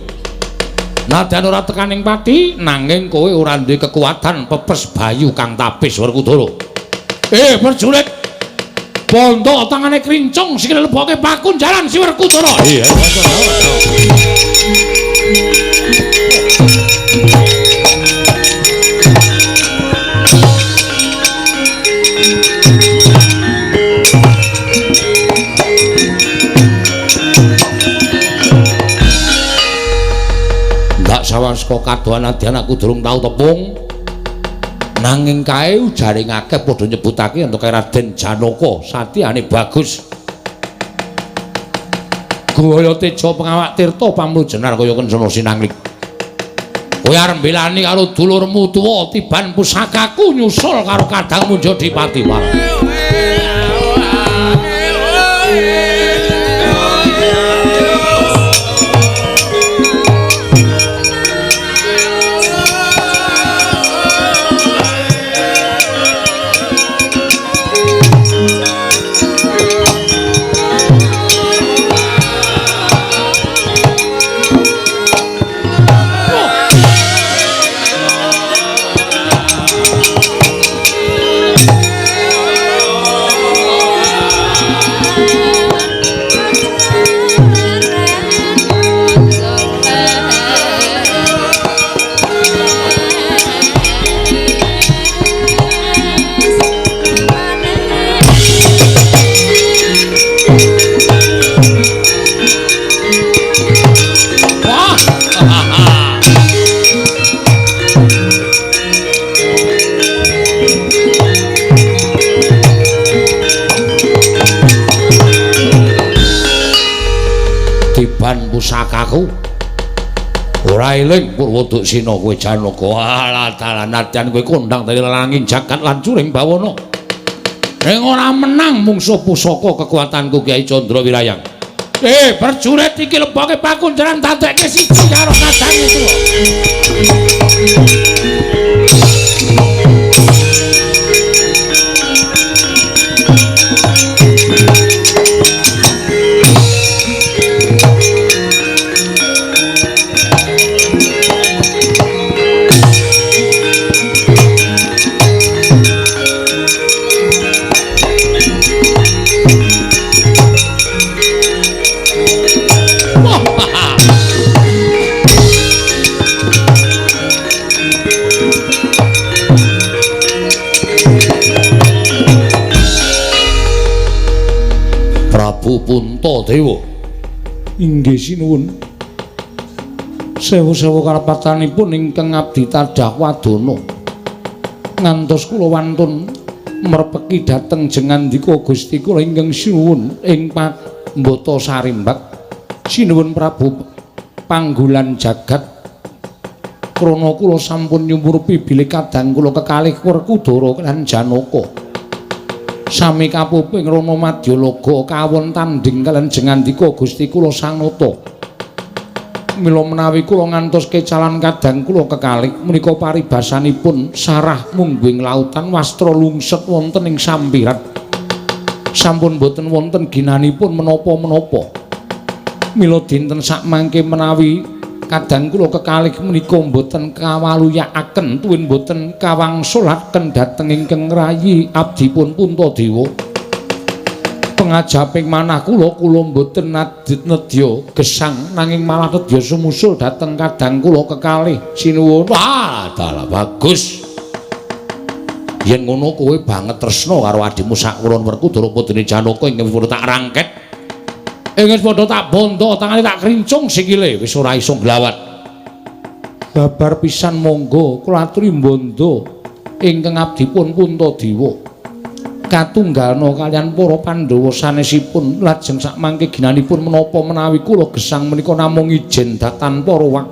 Nadyan ora tekaning pati nanging kowe ora duwe kekuatan pepes bayu kang tapis Werkudara. Prajurit. Bondo tangane krincung sikile leboke pakun jalan si Werkudara. Iya, sawaska kadohan nadyan aku durung tau tepung nanging kae ujaring akeh padha nyebutake entuk Raden Janaka satyane bagus Gaya Teja pengawak tirta pamlujenar kaya kencana sinanglik kowe arep mbelani karo dulurmu tuwa tiban pusakaku nyusul karo kadangmu Jodipati Wal. Pusakaku ora eling Purwodaksina kowe Janaka. Alah dalan nadyan kowe kondang dari langing jagat lan curing bawana ning ora menang mungsuh pusaka kekuatanku Kyai Candrawirayang. Prajurit iki leboke pakunjaran dadekke siji karo kadang itu. Prabu Puntadewa. Inggih sinuwun. Sewu-sewu kalepatanipun ingkang abdi tadhah wadana. Ngantos kula wantun merpeki dhateng jengandika Gusti kula ingkang sinuwun ing Pambata Sarimbak. Sinuwun Prabu Panggulan Jagat. Krana kula sampun nyumurupi bilih kadang kula kekalih Werkudara lan Janaka. Sami kapuping Rana Madyalaga kawon tanding kaliyan jengandika Gusti kula Sanata. Mila menawi kula ngantos kecalan kadang kula kekalih menika paribasanipun sarah mungguing lautan wastra lungset wonten ing sampiran. Sampun boten wonten ginanipun menapa-menapa. Mila dinten sakmangke menawi kadang kula kekalih menika boten kawaluyakaken tuwin boten kawangsulaken dhateng ingkang rayi abdipun Puntadewa. Pengajaping manah kula boten nedya gesang nanging malah nedya sumusul dhateng kadang kula kekalih sinuwun. Dalah bagus. Yen ngono kowe banget tresna karo adimu Sakulon Werkudara Putri Janaka ing pun tak rangket. Ingin padha tak bondo, tangane tak krincung sikile wis ora iso glawat. Babar pisan monggo kula aturi bondo ingkang abdipun Puntadewa. Katunggalna kaliyan para Pandhawa sanesipun lajeng sakmangke ginanipun menapa menawi kula gesang menika namung ijen datan para wak.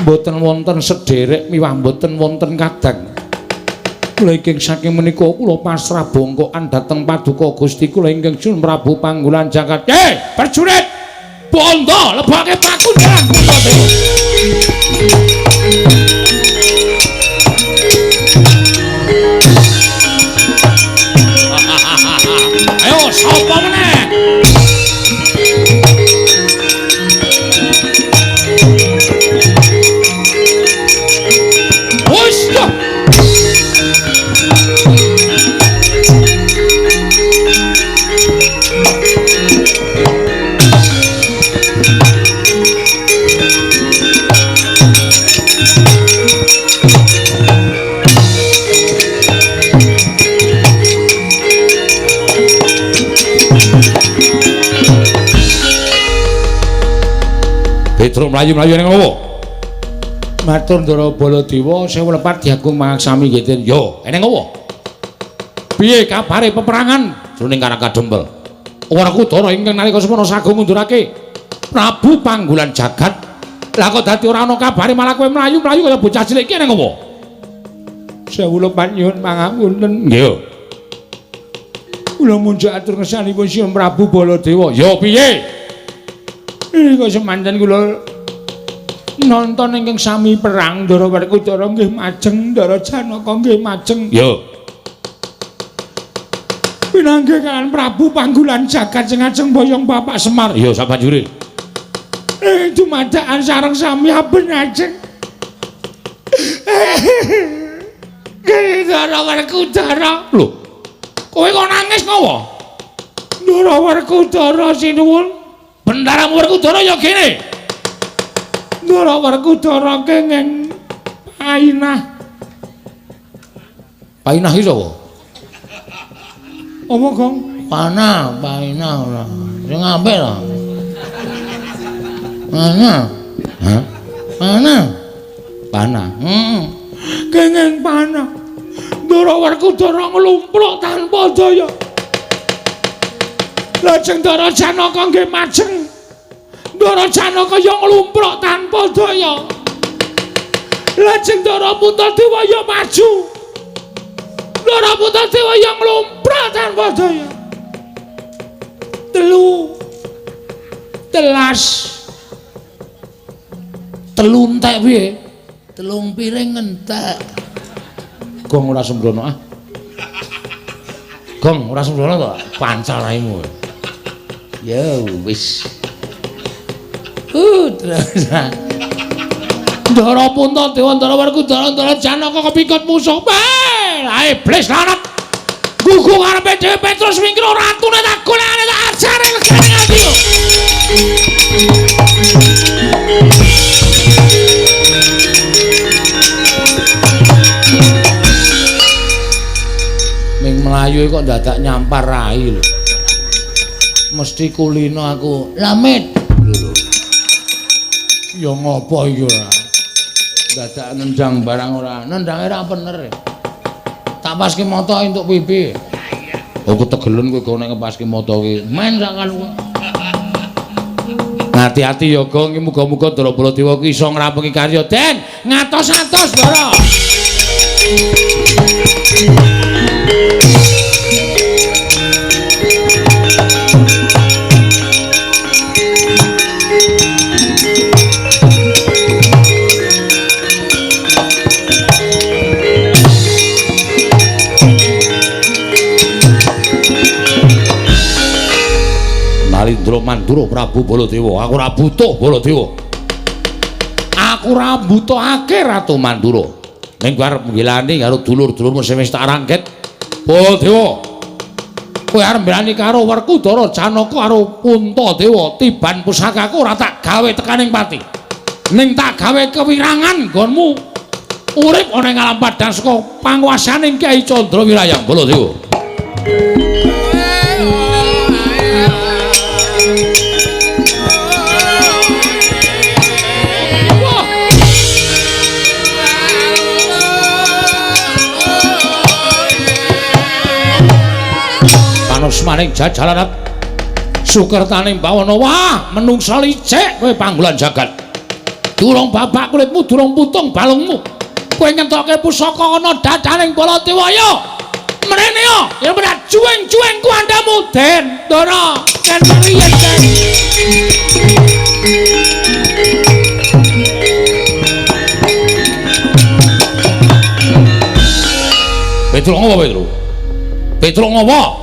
Mboten wonten sederek miwah mboten wonten kadang. Kula ingkang saking menika kula pasrah bongkokan dhateng paduka Gusti kula ingkang Sun Prabu Panggulan Jagat. Prajurit! Bondo lebake pakunjaran Puntadewa. Ayo sapa meneh? Wis yo. Petro mlayu-mlayu ning ngopo? Matur Ndara Baladewa sewu lepat diagung mangaksami ngeten. Yo, ning ngopo? Piye kabare peperangan jroning Karangka Dempel? Werkudara ingkang nalika semana sagung ngundurake Prabu Panggulan Jagat. Lah kok dadi ora ana kabare malah kowe mlayu-mlayu kaya bocah cilik iki ning ngopo? Sewu lepat nyuwun pangapunten. Nggih. Kula munjuk atur ngesanipun Sri Prabu Baladewa. Yo piye? Kok semanten kula nonton ingkang sami perang Ndara Werkudara nggih majeng, Ndara Janaka nggih majeng. Yo. Pinanggih kan Prabu Panggulan Jagat sing ajeng boyong Bapak Semar. Yo sabanjure. Dumadakan sareng sami aben ajeng. Ndara Werkudara. Lho. Kowe kok nangis ngopo? Ndara Werkudara sinuwun. Bendara Werkudara ya kene. Ndara Werkudara kenging painah. Painah iki sapa? Apa, Gong? Painah ora. Sing apik to. Hah? Panah. Kenging panah. Ndara Werkudara nglumpluk tanpa daya. Lajeng Ndara Janaka nggih majeng. Ndara Janaka ya nglumpruk tanpa daya. Lajeng Ndara Puntadewa ya maju. Ndara Puntadewa ya nglumpruk tanpa daya. 3 telas. Teluntek piye? Telung piring entek. Gong ora sembrono ah. Gong ora sembrono to, pancal raimu. Ya wis. Terus. Ndara Punta Dewa Ndara Werkudara Ndara Janaka kepikut musuh. Ae iblis lanat. Gugu karepe dhewe Petrus Wingkra ratune tak golekane tak ajare legane ati. Ming mlayu kok dadak nyampar rai lho. Mesti kulino aku. Lamit. Ya ngopo iki ora? Dadak nendang barang ora. Nendange ra bener. Tak paske mata entuk pipi. Oh ketegelen kowe go nek ngepaske mata ki. Men sakan kowe. Hati-hati ya Gong, iki muga-muga Ndara Baladewa ki iso ngrampungi karya Den. Ngatos-atos, Ndara. Narendra Mandura Prabu Baladewa, aku ora butuh Baladewa. Aku ora butuhake Ratu Mandura. Ning kowe arep nggilani karo dulur-dulurmu sing wis tak rangket. Baladewa. Kowe arep mbelani karo Werkudara Janaka karo Puntadewa, tiban pusakaku ora tak gawe tekaning pati. Ning tak gawe kewirangan nggonmu. Urip ana ing alam padang saka panguwasaning Kyai Candrawirayang Baladewa. Maning jajalanat sukertaning bawana wah menungsa licik kowe panggolan jagat durung babak kulitmu durung putung balungmu kowe ngentokke pusaka ana dadaning Baladewa ya mrene ya yen ora juweng-juweng kuandamu Den Ndara ken riyen Den Petro ngopo Petro Petro ngopo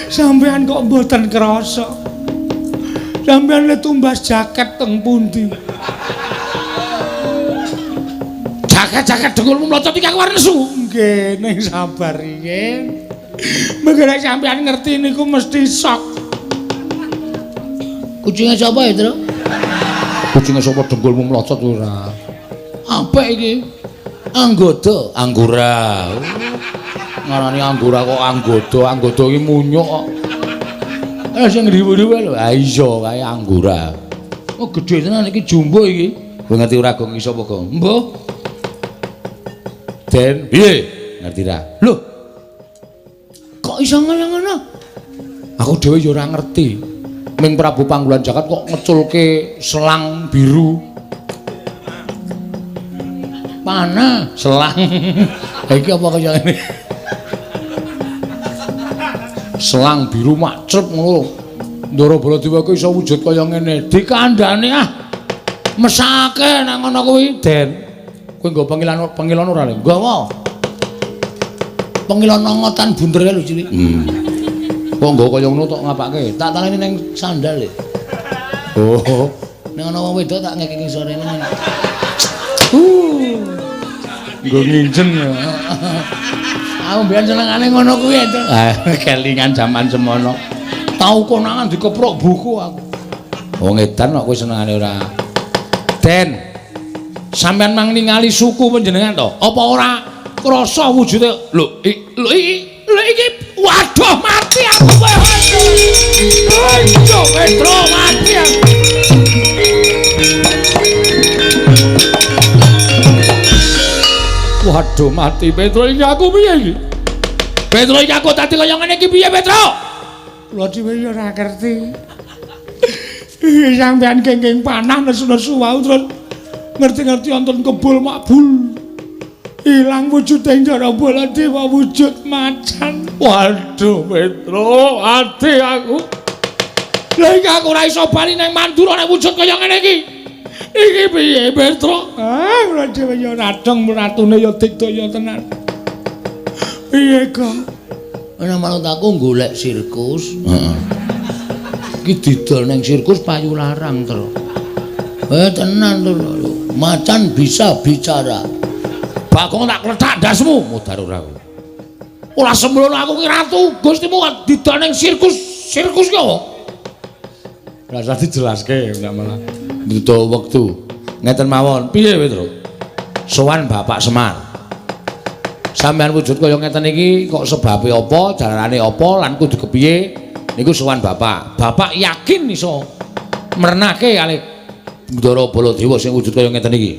sampean kok mboten krasa sampean le tumbas jaket teng pundi jaket dengkulmu mlocot iki aku arep nesu nggih ning sabar iki mengko sampean ngerti niku mesti sok kucinge sapa ya Tru kucinge sapa dengkulmu mlocot ora apik iki anggoda anggora ngarani anggora kok anggoda iki munyuk kok. Sing riwu-riwu lho. Ha iya kae anggora. Oh gedhe tenan iki jumbo iki. Kowe ngerti ora Gong iso apa Gong? Mbah. Den, piye? Ngerti ra? Lho. Kok iso ngono-ngono? Aku dhewe ya ora ngerti. Ming Prabu Panggolan Jagat kok ngeculke selang biru. Panah, selang. Ha iki apa kaya ngene? Selang biru macrep ngono. Ndara Baladewa ku iso wujud kaya ngene. Dikandhani ah. Mesake nang ngono kuwi, Den. Kowe nggo pengilon ora le? Nggawa. Pengilon ngotan bunder kae lho cilik. Kok nggo kaya ngono tok ngapake? Tak taleni ning sandal e. Oh. Ning ana wong wedok tak ngekeki sore nang. Nggo nginjen ya. Aku mbiyen senengane ngono kuwi to. Kelingan jaman semono. Tau konangan dikeprok buku aku. Wong edan kok kowe senengane ora. Den. Sampeyan mang ningali suku panjenengan to? Apa ora krasa wujude? Lho iki waduh mati aku kowe. Ayo Petro mati aku. Waduh mati Petro iki aku piye iki? Petro iki aku dadi kaya ngene iki piye Petro? Lha dhewe ya ora ngerti. Sampeyan geng-geng panah nesu-nesu wae terus ngerti-ngerti wonten kebul makbul. ilang wujuding Ndara Baladewa wujud macan. Waduh Petro, ati aku. Lah iki aku ora iso bali nang Mandura nek wujud kaya ngene iki. Iki piye Petro? Ah, ora dhewe ya radong ratune ya digdaya tenan. Piye kok? Ana manut aku golek sirkus. Heeh. Iki didol ning sirkus payu larang, Tru. Tenan to. Macan bisa bicara. Bagong tak kletak ndasmu, mudhar ora aku. Ora sembrono aku ki ratu, Gustimu didol ning sirkus ki apa? Ora usah dijelaske, ndak malah butuh wektu. Ngeten mawon. Piye, Petro? Sowan Bapak Semar. Sampeyan wujud kaya ngeten iki kok sebabe apa, jalanane apa lan kudu kepiye? Niku sowan Bapak. Bapak yakin iso mernake kalih Ndara Baladewa sing wujud kaya ngeten iki.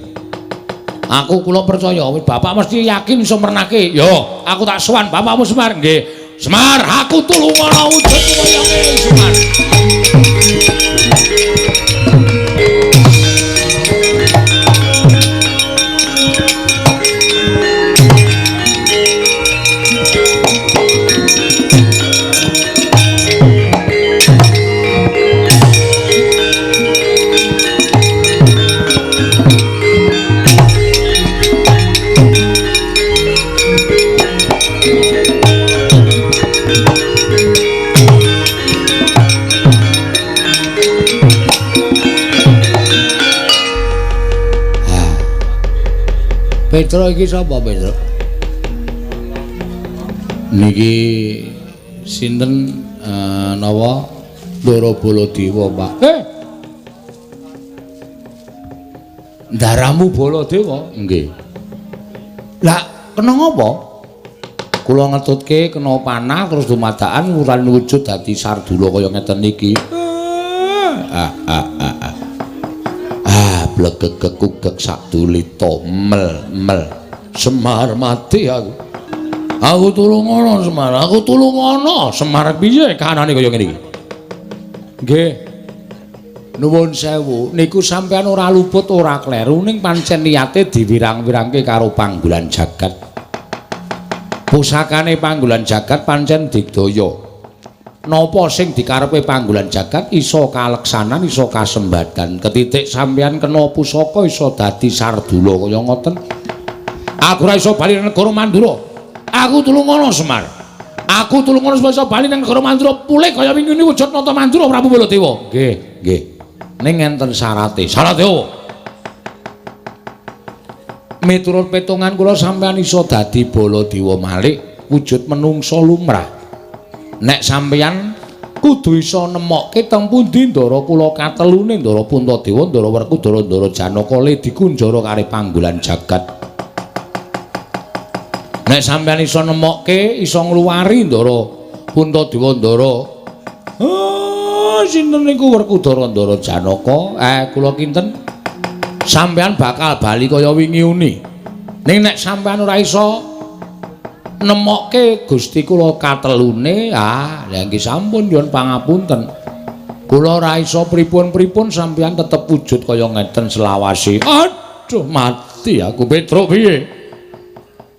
Aku kula percaya Bapak mesti yakin iso mernake. Yo, aku tak sowan Bapakmu Semar. Nggih. Semar, aku tulung ana wujud kaya ngene, Semar. Petro iki sapa Petro? Niki sinten napa Ndara Baladewa, Pak. Ndaramu Baladewa? Nggih. Lah kena ngapa? Kula ngetutke kena panah terus dumadakan wuran wujud dadi Sardula kaya ngeten niki. Blegegek sadulita mel Semar mati aku. Aku tulung ana Semar, aku tulung ana. Semar piye kahanane kaya ngene iki? Nggih. Nuwun sewu, niku sampean ora luput ora kleru ning pancen niyate diwirang-wirangke karo Panggulan Jagat. Pusakane Panggulan Jagat pancen digdaya. Napa sing dikarepe Panggulan Jagat iso kaleksanan iso kasembadan ketitik sampeyan kena pusaka iso dadi Sardula kaya ngoten. Aku ora iso bali nang negara Mandura. Aku tulung ana Semar. Aku tulung ana iso bali nang negara Mandura pulih kaya wingi wujud nata Mandura Prabu Baladewa. Nggih, nggih. Ning enten syarate. Syarate apa? Miturut petungan kula sampeyan iso dadi Baladewa malih wujud menungsa lumrah. Nek sampeyan kudu iso nemokke teng pundi Ndara kula katelune Ndara Puntadewa, Ndara Werkudara, Ndara Janaka le dikunjara karo Panggulan Jagat. Nek sampeyan iso nemokke, iso ngluwari Ndara Puntadewa, Ndara sinten niku Werkudara, Ndara Janaka, kula kinten sampeyan bakal bali kaya wingi uni. Ning nek sampeyan ora iso nemokke Gusti kula katelune, lha nggih sampun nyuwun pangapunten. Kula ora iso pripun-pripun sampeyan tetep wujud kaya ngeten selawase. Aduh, mati aku Petro piye?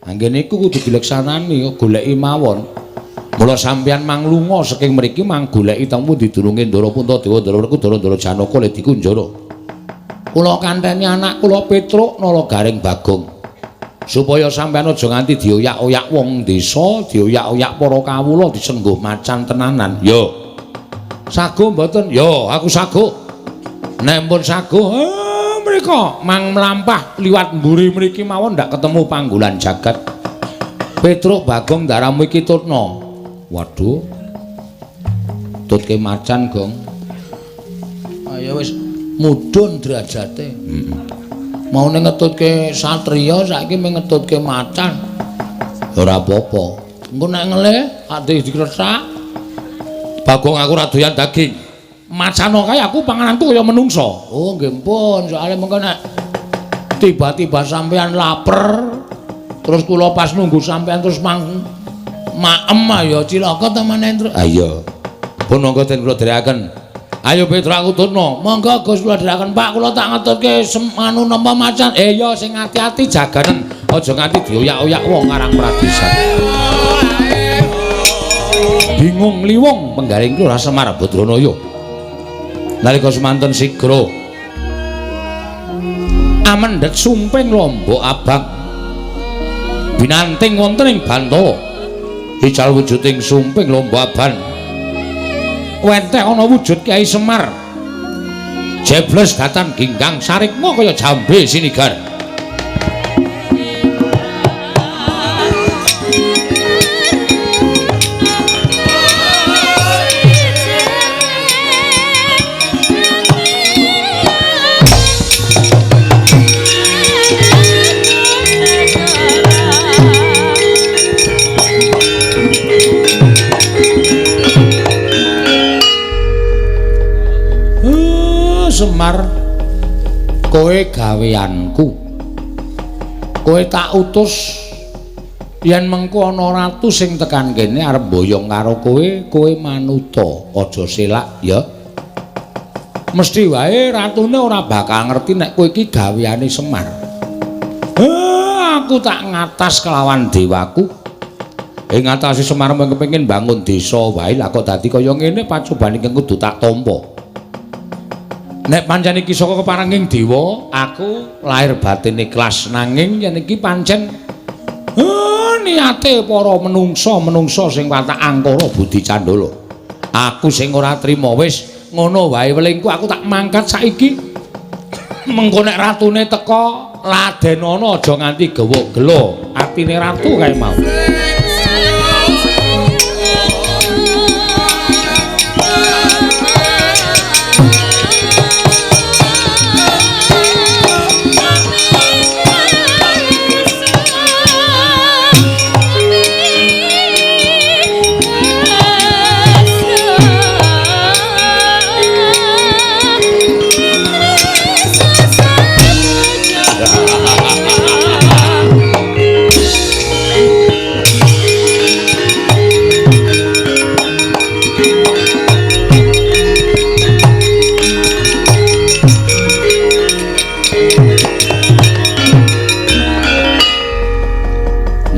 Anggen niku kudu dileksanani, goleki mawon. Mula sampeyan mang lunga saking mriki mang goleki teng pundi durunge Ndara Puntadewa, Ndara Werkudara, Ndara Janaka le dikunjara. Kula kanteni anak kula Petro nala Garing Bagong. Supaya sampeyan aja nganti dioyak-oyak wong desa, dioyak-oyak para kawula disengguh macan tenanan. Yo. Sago mboten? Yo, aku sago. Nek pun sago, mriko mang mlampah liwat mburi mriki mawon ndak ketemu Panggulan Jagat. Petruk Bagong ndaramu iki tutna. Waduh. Tutke macan, Gong. Ayo wis mudhun derajate. Mau ngetutke satriya saiki ngetutke macan. Ora apa-apa. Engko nek ngelih ati dikresak. Bagong aku ora doyan daging. Macan kae aku pangananku kaya menungsa. Oh nggih pun, soalé mengko nek tiba-tiba sampean lapar terus kula pas nunggu sampean terus maem ya cilaka temen entro. Ayo. Pun monggo den kula dherekaken. Ayo Petro aku turno. Monggo Gus kula dherekaken Pak, kula tak ngetutke anu nampa macan. Iya sing ati-ati jaganen aja nganti dioyak-oyak wong ngarang Pradisan. Bingung liwung penggaling Lurah Semar Badranaya. Nalika semanten sigra amendhet sumping Lombok Abang binanting wonten ing Bantawa. Ical wujuding sumping Lombok Abang wentek ana wujud Kyai Semar. Jebles datan ginggang sarikma kaya jambe sinigar. Semar, kowe gaweanku. Kowe tak utus yen mengko ana ratu sing tekan kene arep boyong karo kowe manuta, aja selak ya. Mesti wae ratune ora bakal ngerti nek kowe iki gaweane Semar. Aku tak ngatas kelawan dewaku. Ing ngatasi Semar kepengin bangun desa wae lah kok dadi kaya ngene pacobane kudu tak tampa. Nek pancen iki saka keparenging dewa, aku lahir batin ikhlas nanging yen iki pancen niate para menungsa sing watak angkara budi candala. Aku sing ora trima wis ngono wae welingku aku tak mangkat saiki. Mengko nek ratune teka ladenana aja nganti gawa gelo. Atine ratu kae mau.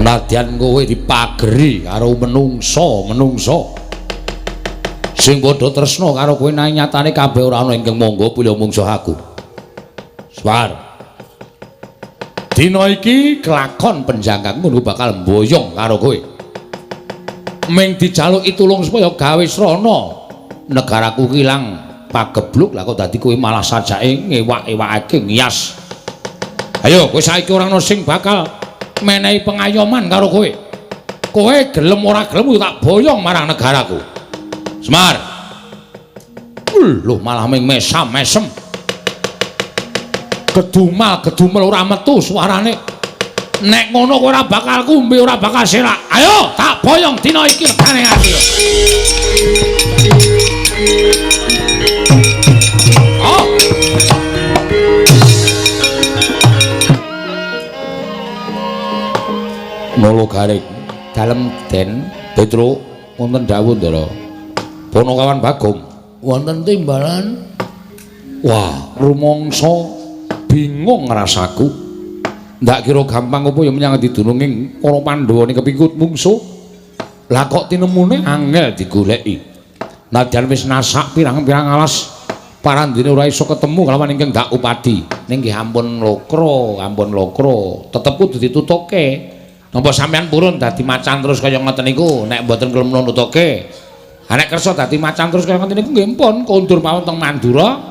Nadyan kowe dipageri karo menungsa sing padha tresna karo kowe nang nyatane kabeh ora ana ingkang monggo pila mungsuh aku. Swar. Dina iki kelakon penjangkangmu bakal mboyong karo kowe. Ming dijaluki tulung supaya gawe srana negaraku kilang pagebluk lah kok dadi kowe malah sajake ngewak-ewakake ngias. Ayo kowe saiki ora ana sing bakal menehi pengayoman karo kowe. Kowe gelem ora gelem tak boyong marang negaraku. Semar. Lho malah ming mesam-mesem. Gedumel ora metu suarane. Nek ngono kowe ora bakal kumbe, ora bakal selak. Ayo tak boyong dina iki regane ati. Oh. Nolo garing dalem den Petro wonten dawuh Ndara. Ponokawan Bagong wonten timbalan. Wah, rumangsa bingung rasaku. Ndak kira gampang apa ya menyang didununging para Pandhawa ning kepingkut mungsuh. Lah kok tinemune angel digoleki. Nadyan wis nasak pirang-pirang alas parandene ora iso ketemu kalawan ingkang dak upadi. Ning nggih ampun lokro, tetep kudu ditutuke. Napa sampean purun dadi macan terus kaya ngoten niku nek mboten kelem nutuke. Ha nek kersa dadi macan terus kaya ngoten niku nggih pun kondur mawon teng Mandura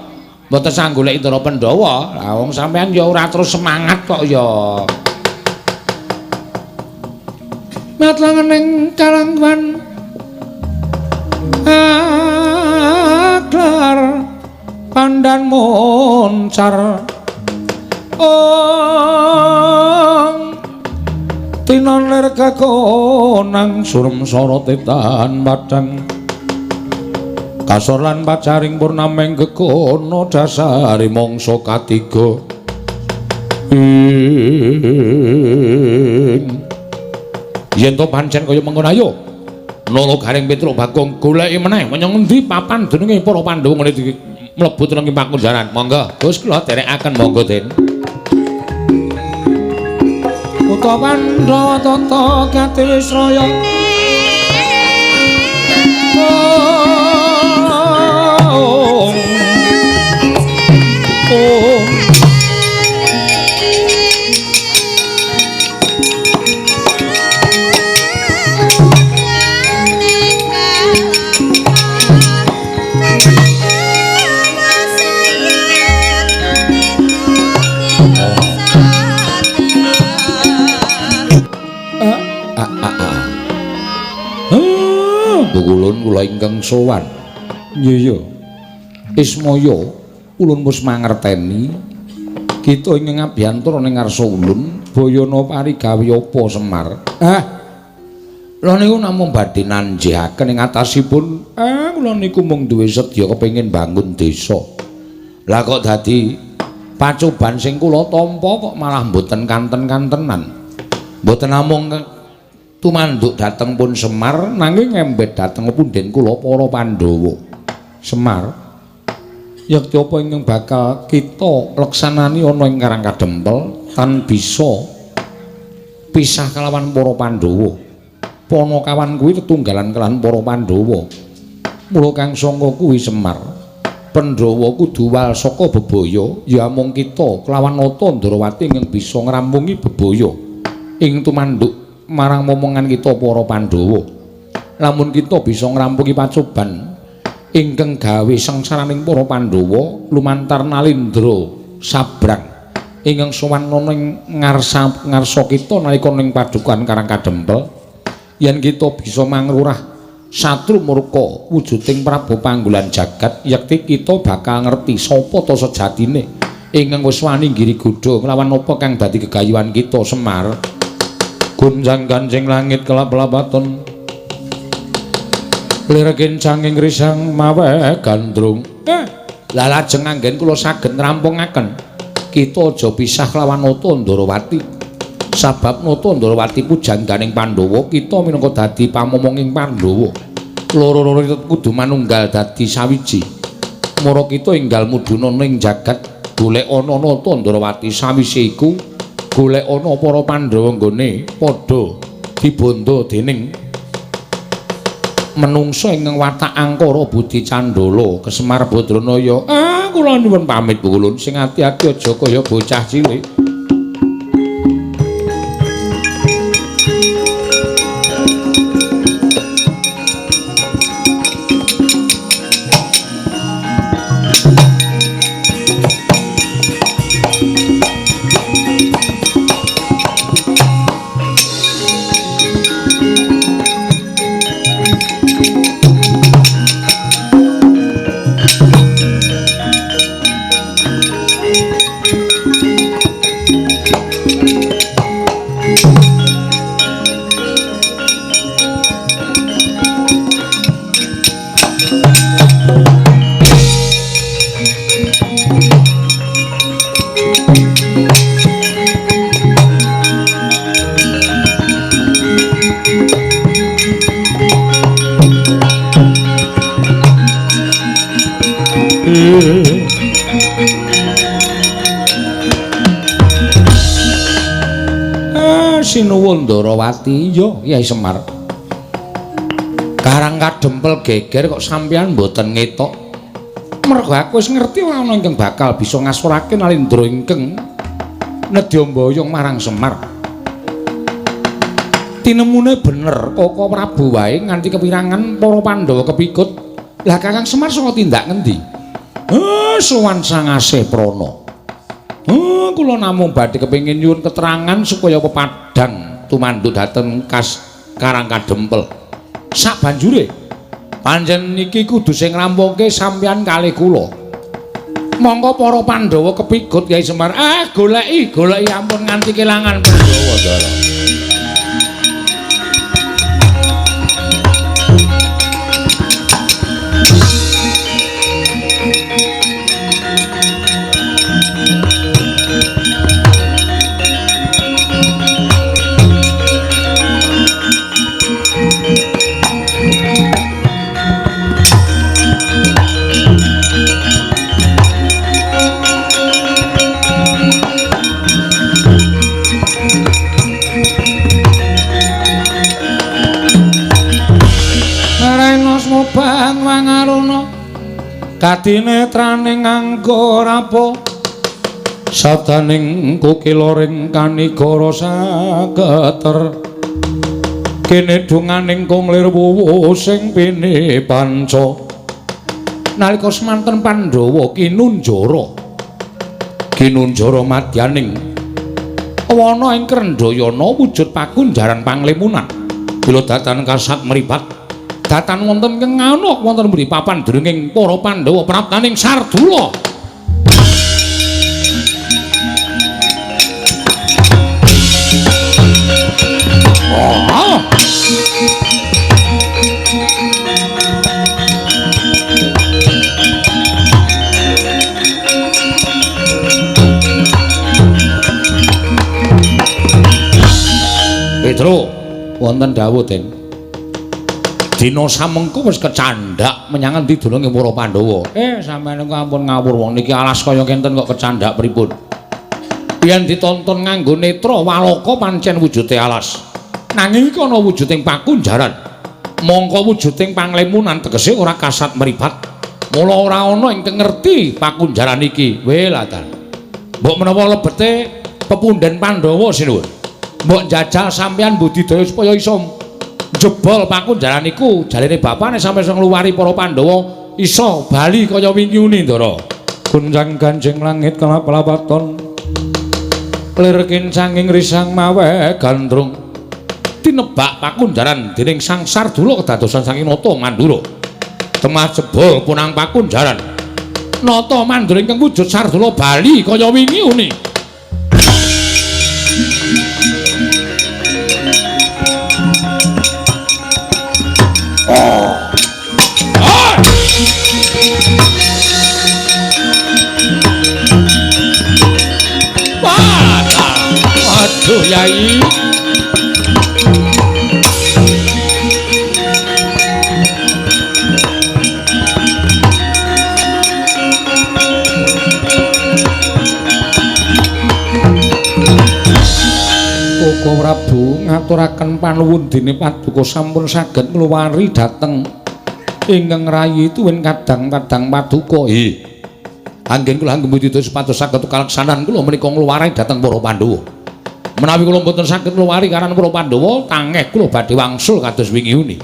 mboten sang goleki Ndara Pandhawa. Lah wong sampean ya ora terus semangat kok ya. Matlangening kalangwan aklar pandan moncar. Tinalir kakonang surem sorotetan padang kasor lan pacaring purnameng gekono dasari mangsa katiga yen to pancen kaya mengkono ayo Nolo Garing Petruk Bagong goleki meneh menyang endi papan jenenge para Pandhawa ngene iki mlebu teng pakunjaran. Monggo Gus kula derekaken monggo Den. Uta Pandhawa tata Gatiwisraya Kulun kula ingkang sowan. Iya. Ismaya ulun wis mangerteni kita ingkang abyantura ning ngarsa ulun bayana parigawe apa Semar. Lha niku namung badhe nanjihaken ing atasipun kula niku mung duwe sedya kepengin bangun desa. Lah kok dadi pacoban sing kula tampa kok malah mboten kanten-kantenan. Mboten namung tumanduk dateng pun Semar nanging ngembet dateng punden kula para Pandhawa. Semar yakti apa ingkang bakal kita leksanani ana ing Karang Kadempel tan bisa pisah kalawan para Pandhawa. Panakawan kuwi tetunggalan kelawan para Pandhawa. Mula kang sangka kuwi Semar Pandhawa kudu wal saka bebaya ya mung kita kelawan Nata Ndrawati ingkang bisa ngrampungi bebaya ing tumanduk marang momongan kita para Pandhawa. Lamun kita bisa ngrampungi pacoban ingkang gawe sengsaraning para Pandhawa lumantar Nalindra Sabrang ingkang sowan ning ngarsa kita nalika ning padukan Karang Kadempel, yen kita bisa mangrurah satru murka wujuding Prabu Panggolan Jagat, yakti kita bakal ngerti sapa ta sejatine ingkang wis wani nggiri-godha nglawan apa kang dadi gegayuhan kita Semar. Gunjang ganjing langit kelap-lapaton lirgin canging risang mawe gandrung. Lah lajeng anggen kula saged ngrampungaken kita aja pisah lawan Nata Ndrawati. Sabab Nata Ndrawati ku jangganing Pandhawa, kita minangka dadi pamomonging Pandhawa. Loro-loro kudu manunggal dadi sawiji. Mara kita enggal mudhuna ning jagat golek ana Nata Ndrawati, sawise iku golek ana para Pandhawa nggone padha dibondo dening menungsa ingkang watak angkara budi candala Kesemar Badranaya. Kula nyuwun pamit Kulun, sing ati-ati aja kaya bocah cilik. Sinuwun Ndrawati. Iya, Kyai Semar. Karang Kadempel geger kok sampeyan mboten ngetok. Mergo aku wis ngerti ora ana ingkang bakal bisa ngasurake Nalindra ingkang nedya mboyong marang Semar. Tinemune bener Koko Prabu wae nganti kepirangan para Pandhawa kepikut. Lah Kakang Semar saka tindak ngendi? Sowan Sangasih Prana. Kula namung badhe kepengin nyuwun keterangan supaya pepadhang tumanduk dhateng Karang Kadempel. Sabanjure panjenengan iki kudu sing ngrampunke sampeyan kalih kula. Monggo para Pandhawa kepikut Kyai Semar. Goleki ampun nganti kelangan Pandhawa Ndara. katinetraning nganggo rapo sadaning kukiloring kanigara sageter kene dunganing kunglir wuwu sing pini panca nalika semanten Pandhawa kinunjara madyaning wana ing Krendayana wujud pakunjaran panglimunan bila datan kasat mripat datan wonten ing ana wonten mriki papan drenging para Pandhawa praptaning Sardula Petro wonten dawuh Den dina samengko wis kecandhak menyang endi dununge para Pandhawa sampeyan kok ampun ngawur wong niki alas kaya kenten kok kecandhak pripun yen ditonton nganggo netra waloka pancen wujude alas nanging iki ana wujuding pakunjaran mongko wujuding panglimunan tegese ora kasat mripat mula ora ana ingkang ngerti pakunjaran iki welatan mbok menawa lebete pepundhen Pandhawa sinuwun mbok jajal sampeyan budidaya supaya iso jebol pakunjaran iku jarene bapane sampe iso ngluwari para Pandhawa iso bali kaya wingi Ndara gunjang ganjing langit kelap-lapaton lir kincanging risang mawe gandrung tinebak pakunjaran dening Sang Sardula kedadosan saking Nata Mandura temah jebol punang pakunjaran Nata Mandura ingkang wujud Sardula bali kaya wingi uni Aduh Yai Koko Prabu ngaturaken panuwun dene paduka sampun saged ngluwari dhateng ingkang rayi tuwin kadang-kadang paduka anggen kula anggembudidaya supados saged kaleksanan kula menika ngluwari dhateng para Pandhawa menawi kula mboten saged ngluwari karan para Pandhawa tangeh kula badhe wangsul kados wingi uni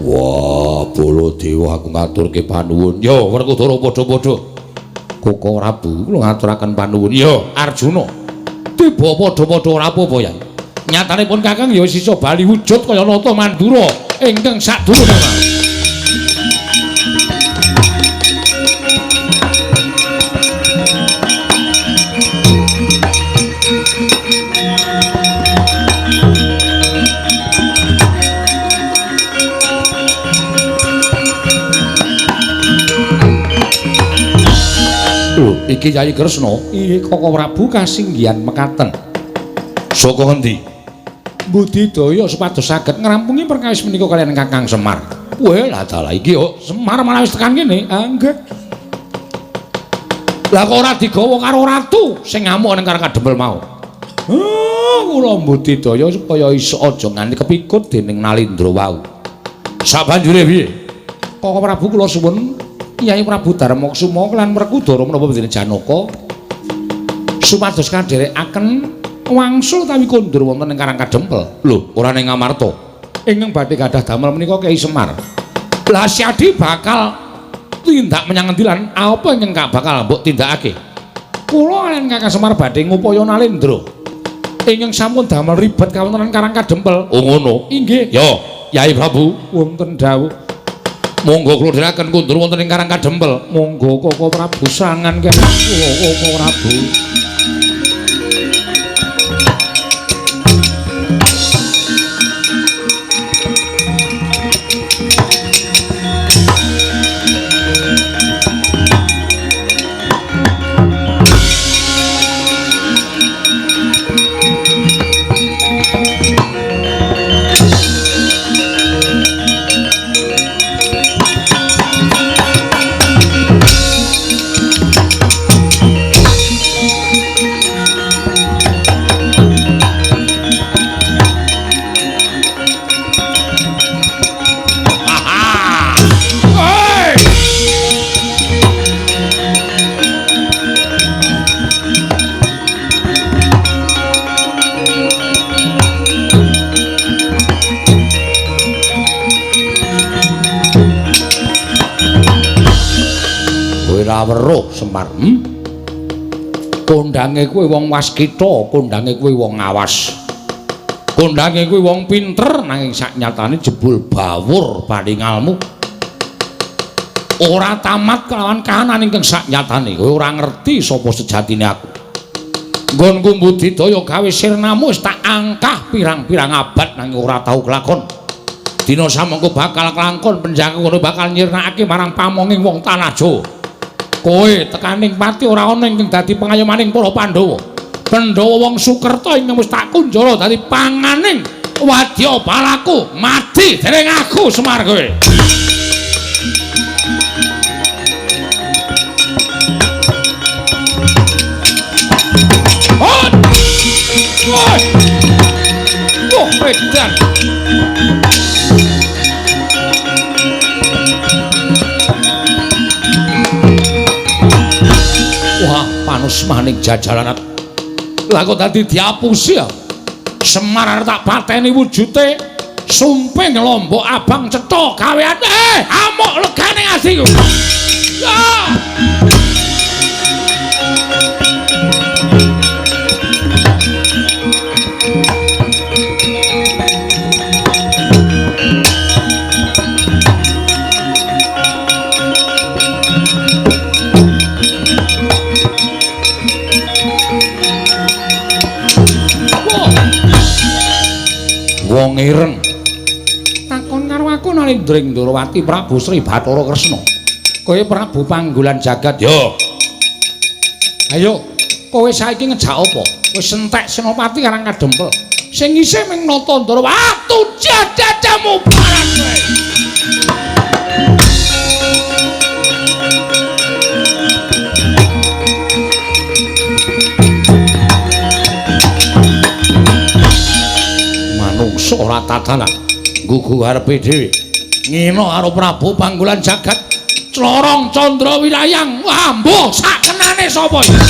wah Baladewa aku ngaturke panuwun ya Werkudara padha-padha Koko Prabu kula ngaturaken panuwun ya Arjuna tiba padha-padha ora apa-apa ya nyatanipun Kakang ya wis iso bali wujud kaya Nata Mandura ingkang sadurunge iki Yai Kresna iki Koko Prabu kasinggihan mekaten saka ngendi budidaya supados saged ngrampungi perkawis menika kaliyan Kakang Semar weh lah dalah iki yo Semar malah wis tekan kene nggih lah kok ora digawa karo ratu sing ngamuk ning Karang Kadempel mau kula budidaya supaya iso aja nganti kepikut dening Nalindra wau sabanjure piye Koko Prabu kula suwun Kyai Prabu Darmaksuma lan Werkudara menapa dene Janaka supados kadherekaken wangsul utawi kondur wonten ing Karang Kadempel lho ora ning Ngamarta ingkang badhe gadah damel menika Kyai Semar lah Siadi bakal tindak menyang endi lan apa ingkang bakal mbok tindakake kula lan Kakang Semar badhe ngupaya Nalindra ingkang sampun damel ribet kawontenan Karang Kadempel oh ngono inggih ya Kyai Prabu wonten dawuh monggo kula dherekaken kundur wonten ing Karang Kadempel monggo Koko Prabu sangan Koko Prabu ora weruh Semar. Kondange kuwi wong waskita, kondange kuwi wong awas. Kondange kuwi wong pinter nanging saknyatane jebul bawur paningalmu. Ora tamat kelawan kahanan ingkang saknyatane. Kowe ora ngerti sapa sejatine aku. Nggonku budidaya gawe sirnamu wis tak angkah pirang-pirang abad nanging ora tau kelakon. Dina samengko bakal kelakon penjaga kono bakal nyirnakake marang pamonging wong tanah Jawa. Kowe tekaning pati ora ana ingkang dadi pengayomaning para Pandhawa. Pandhawa wong Sukerta ingkang wis tak kunjara dadi panganing wadya balaku mati dening aku Semar kowe. Woi! Wah, edan. Wah, panus maning jajalan. Lah kok dadi diapusi ya? Semar arep tak pateni wujute sumping lombok abang cetha gaweane. Amuk legane atiku. Ya! Wong ireng takon karo aku Narendra Ndrawati Prabu Sri Bathara Kresna. Kowe Prabu Panggulan Jagat yo. Ayo, kowe saiki ngejak apa? Wis entek Senopati karang kadempel. Sing isih ming nata Ndrawati jadajamu barang kowe. Manungsa ora tatanan nggugu arepe dhewe. Ngina karo Prabu Panggulan Jagat Clorong Candra Wirayang. Wah, mbuh sakenane sapa iki?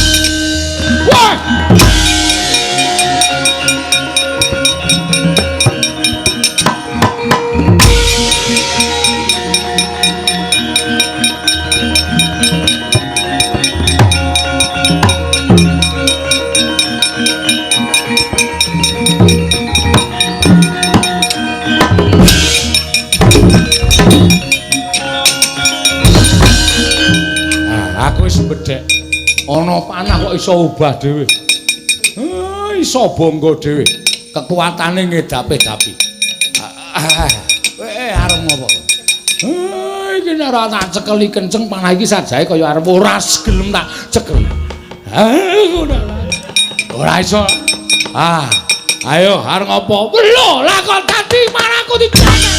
Wah! Ana panah kok iso ubah dhewe. Iso bangga dhewe. Kekuatane ngedapi-dapi. Arep ngopo? Iki nek ora tak cekeli kenceng panah iki sajae kaya arep ora gelem tak cekel. Ora iso. Ayo arep ngopo? Lho, lah kok tadi manahku dijaga.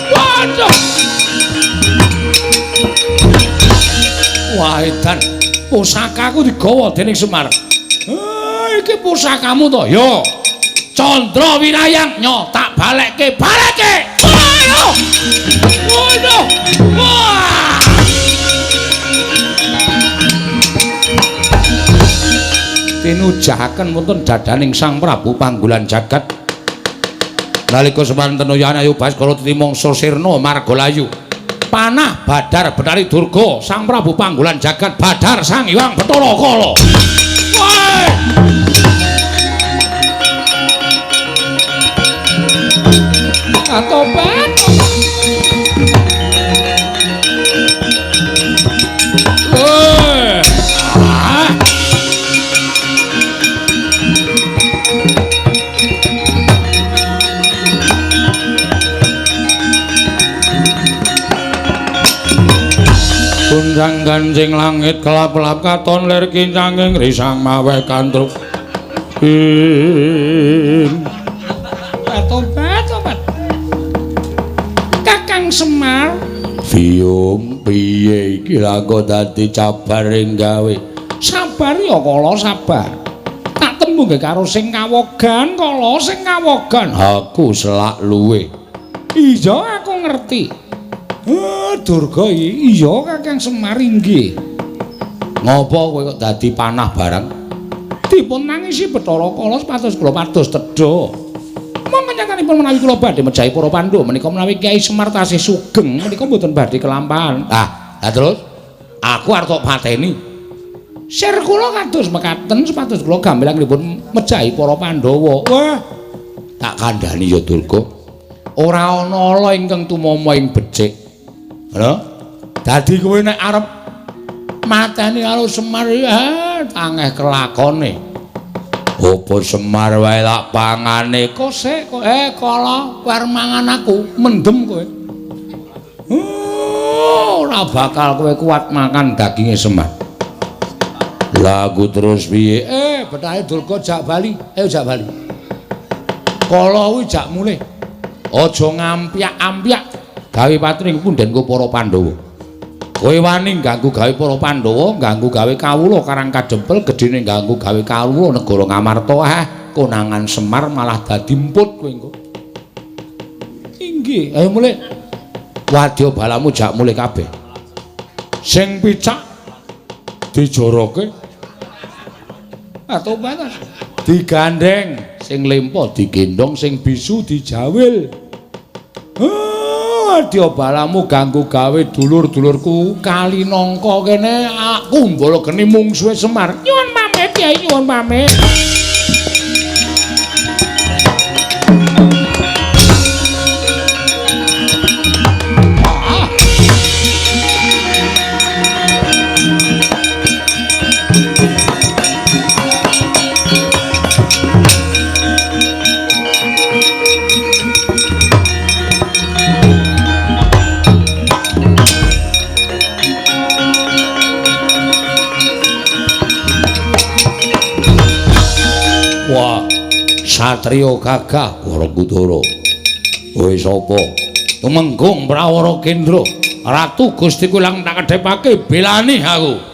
Waduh. Wah, edan, pusakaku digawa dening Semar. Iki pusakamu to? Yo. Candra Wirayang, nyo tak balekke. Ayo! Waduh! Wah! Tinujahaken wonten dadaning Sang Prabu Panggulan Jagat. Nalika semanten Yana Ayu Baskara Timangsa Sirna Margalayu. Panah Badar Betari Durga Sang Prabu Panggulan Jagat Badar Sang Hyang Bathara Kala. Woi! Atobat. Woi! Gunjang ganjing langit kelap-kelap katon lir kincanging risang mawe kantruk. Tobat. Kakang Semar. Biung piye iki lha kok dadi cabaring gawe. Sabar ya kala sabar. Tak tembung karo sing kawogan kala sing kawogan. Aku selak luwe. Iya aku ngerti. Durga iya Kakang Semar inggih. Ngopo kowe kok dadi panah barang? Dipun nangisi Bathara Kala pados kula pados tedha. Monggo nyatanipun menawi kula badhe mejahi para Pandhawa menika menawi Kyai Semar tasih sugeng menika mboten badhe kelampahan. Lah terus aku arep tok pateni. Sir kula kados mekaten supados kula gambelanipun mejahi para Pandhawa. Wah, tak kandhani ya Durga. Ora ana ala ingkang tumama ing becik. Lho? Dadi kowe nek arep mateni karo Semar tangeh kelakone. Apa Semar wae lak pangane kok sik kok kala war mangan aku mendem kowe. Ora bakal kowe kuat makan daginge Semar. Lagu terus piye? Betahe Durga jak bali. Jak bali. Kala kuwi jak mulih. Aja ngampyak-ampyak gawe patring pundhenku para Pandhawa. Kowe wani ganggu gawe para Pandhawa, ganggu gawe kawula Karang Kadempel, gedene ganggu gawe kawula negara Ngamarta. Konangan Semar malah dadi emput kowe engko. Inggih, ayo mulih. Wadya balamu jak mulih kabeh. Sing picak dijoroke. Atau batas digandeng, sing lempo digendong, sing bisu dijawil. Wadya balamu ganggu gawe dulur-dulurku kali nangka kene aku mbala geni mungsuhe Semar. Nyuwun pamit ya, nyuwun pamit. Satriya gagah Barakudara. Kowe sapa? Tumenggung Prawara Kendra. Ratu Gustiku lang tak kedhepake belani aku.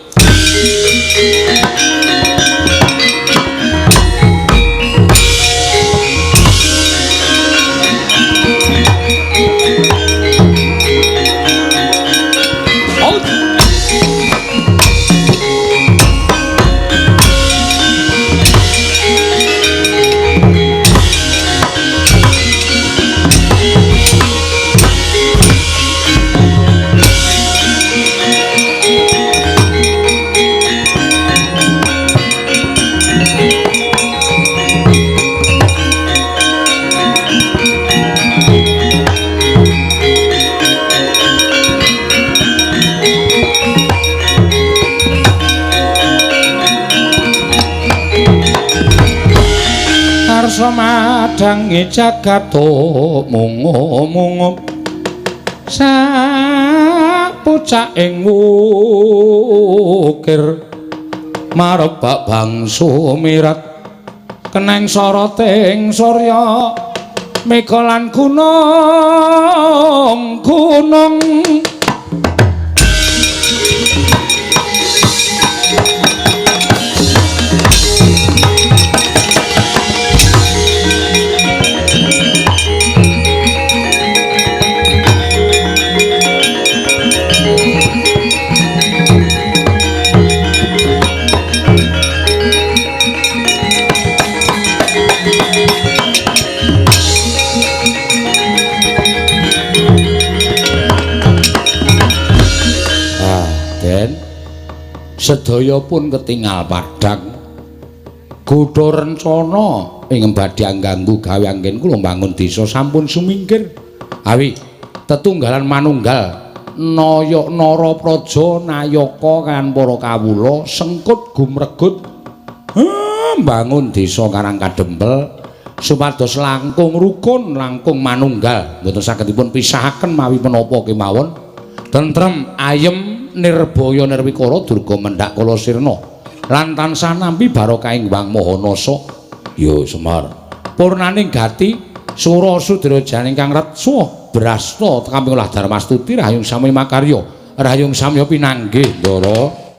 Madange jagato mungo-mungo sapucak ing wukir marebak bangsu mirat keneng soroting surya mega lan gunung sedaya pun ketingal padhang godha rencana ing badhe ngganggu gawe anggen kula mbangun desa sampun sumingkir awi tetunggalan manunggal Naya Narapraja Nayaka kan para kawula sengkut gumregut mbangun desa Karang Kadempel supados langkung rukun langkung manunggal mboten sagedipun pisahaken mawi menapa kemawon tentrem ayem nirbaya nirwikara durga mendhak kala sirna lan tansah nampi barokahing Wang Mahanasa ya Semar purnaning gati sura sudrajane ingkang retsa brasta tekamping ulah Darmastuti rahayung sami makarya rahayung samya pinanggih Ndara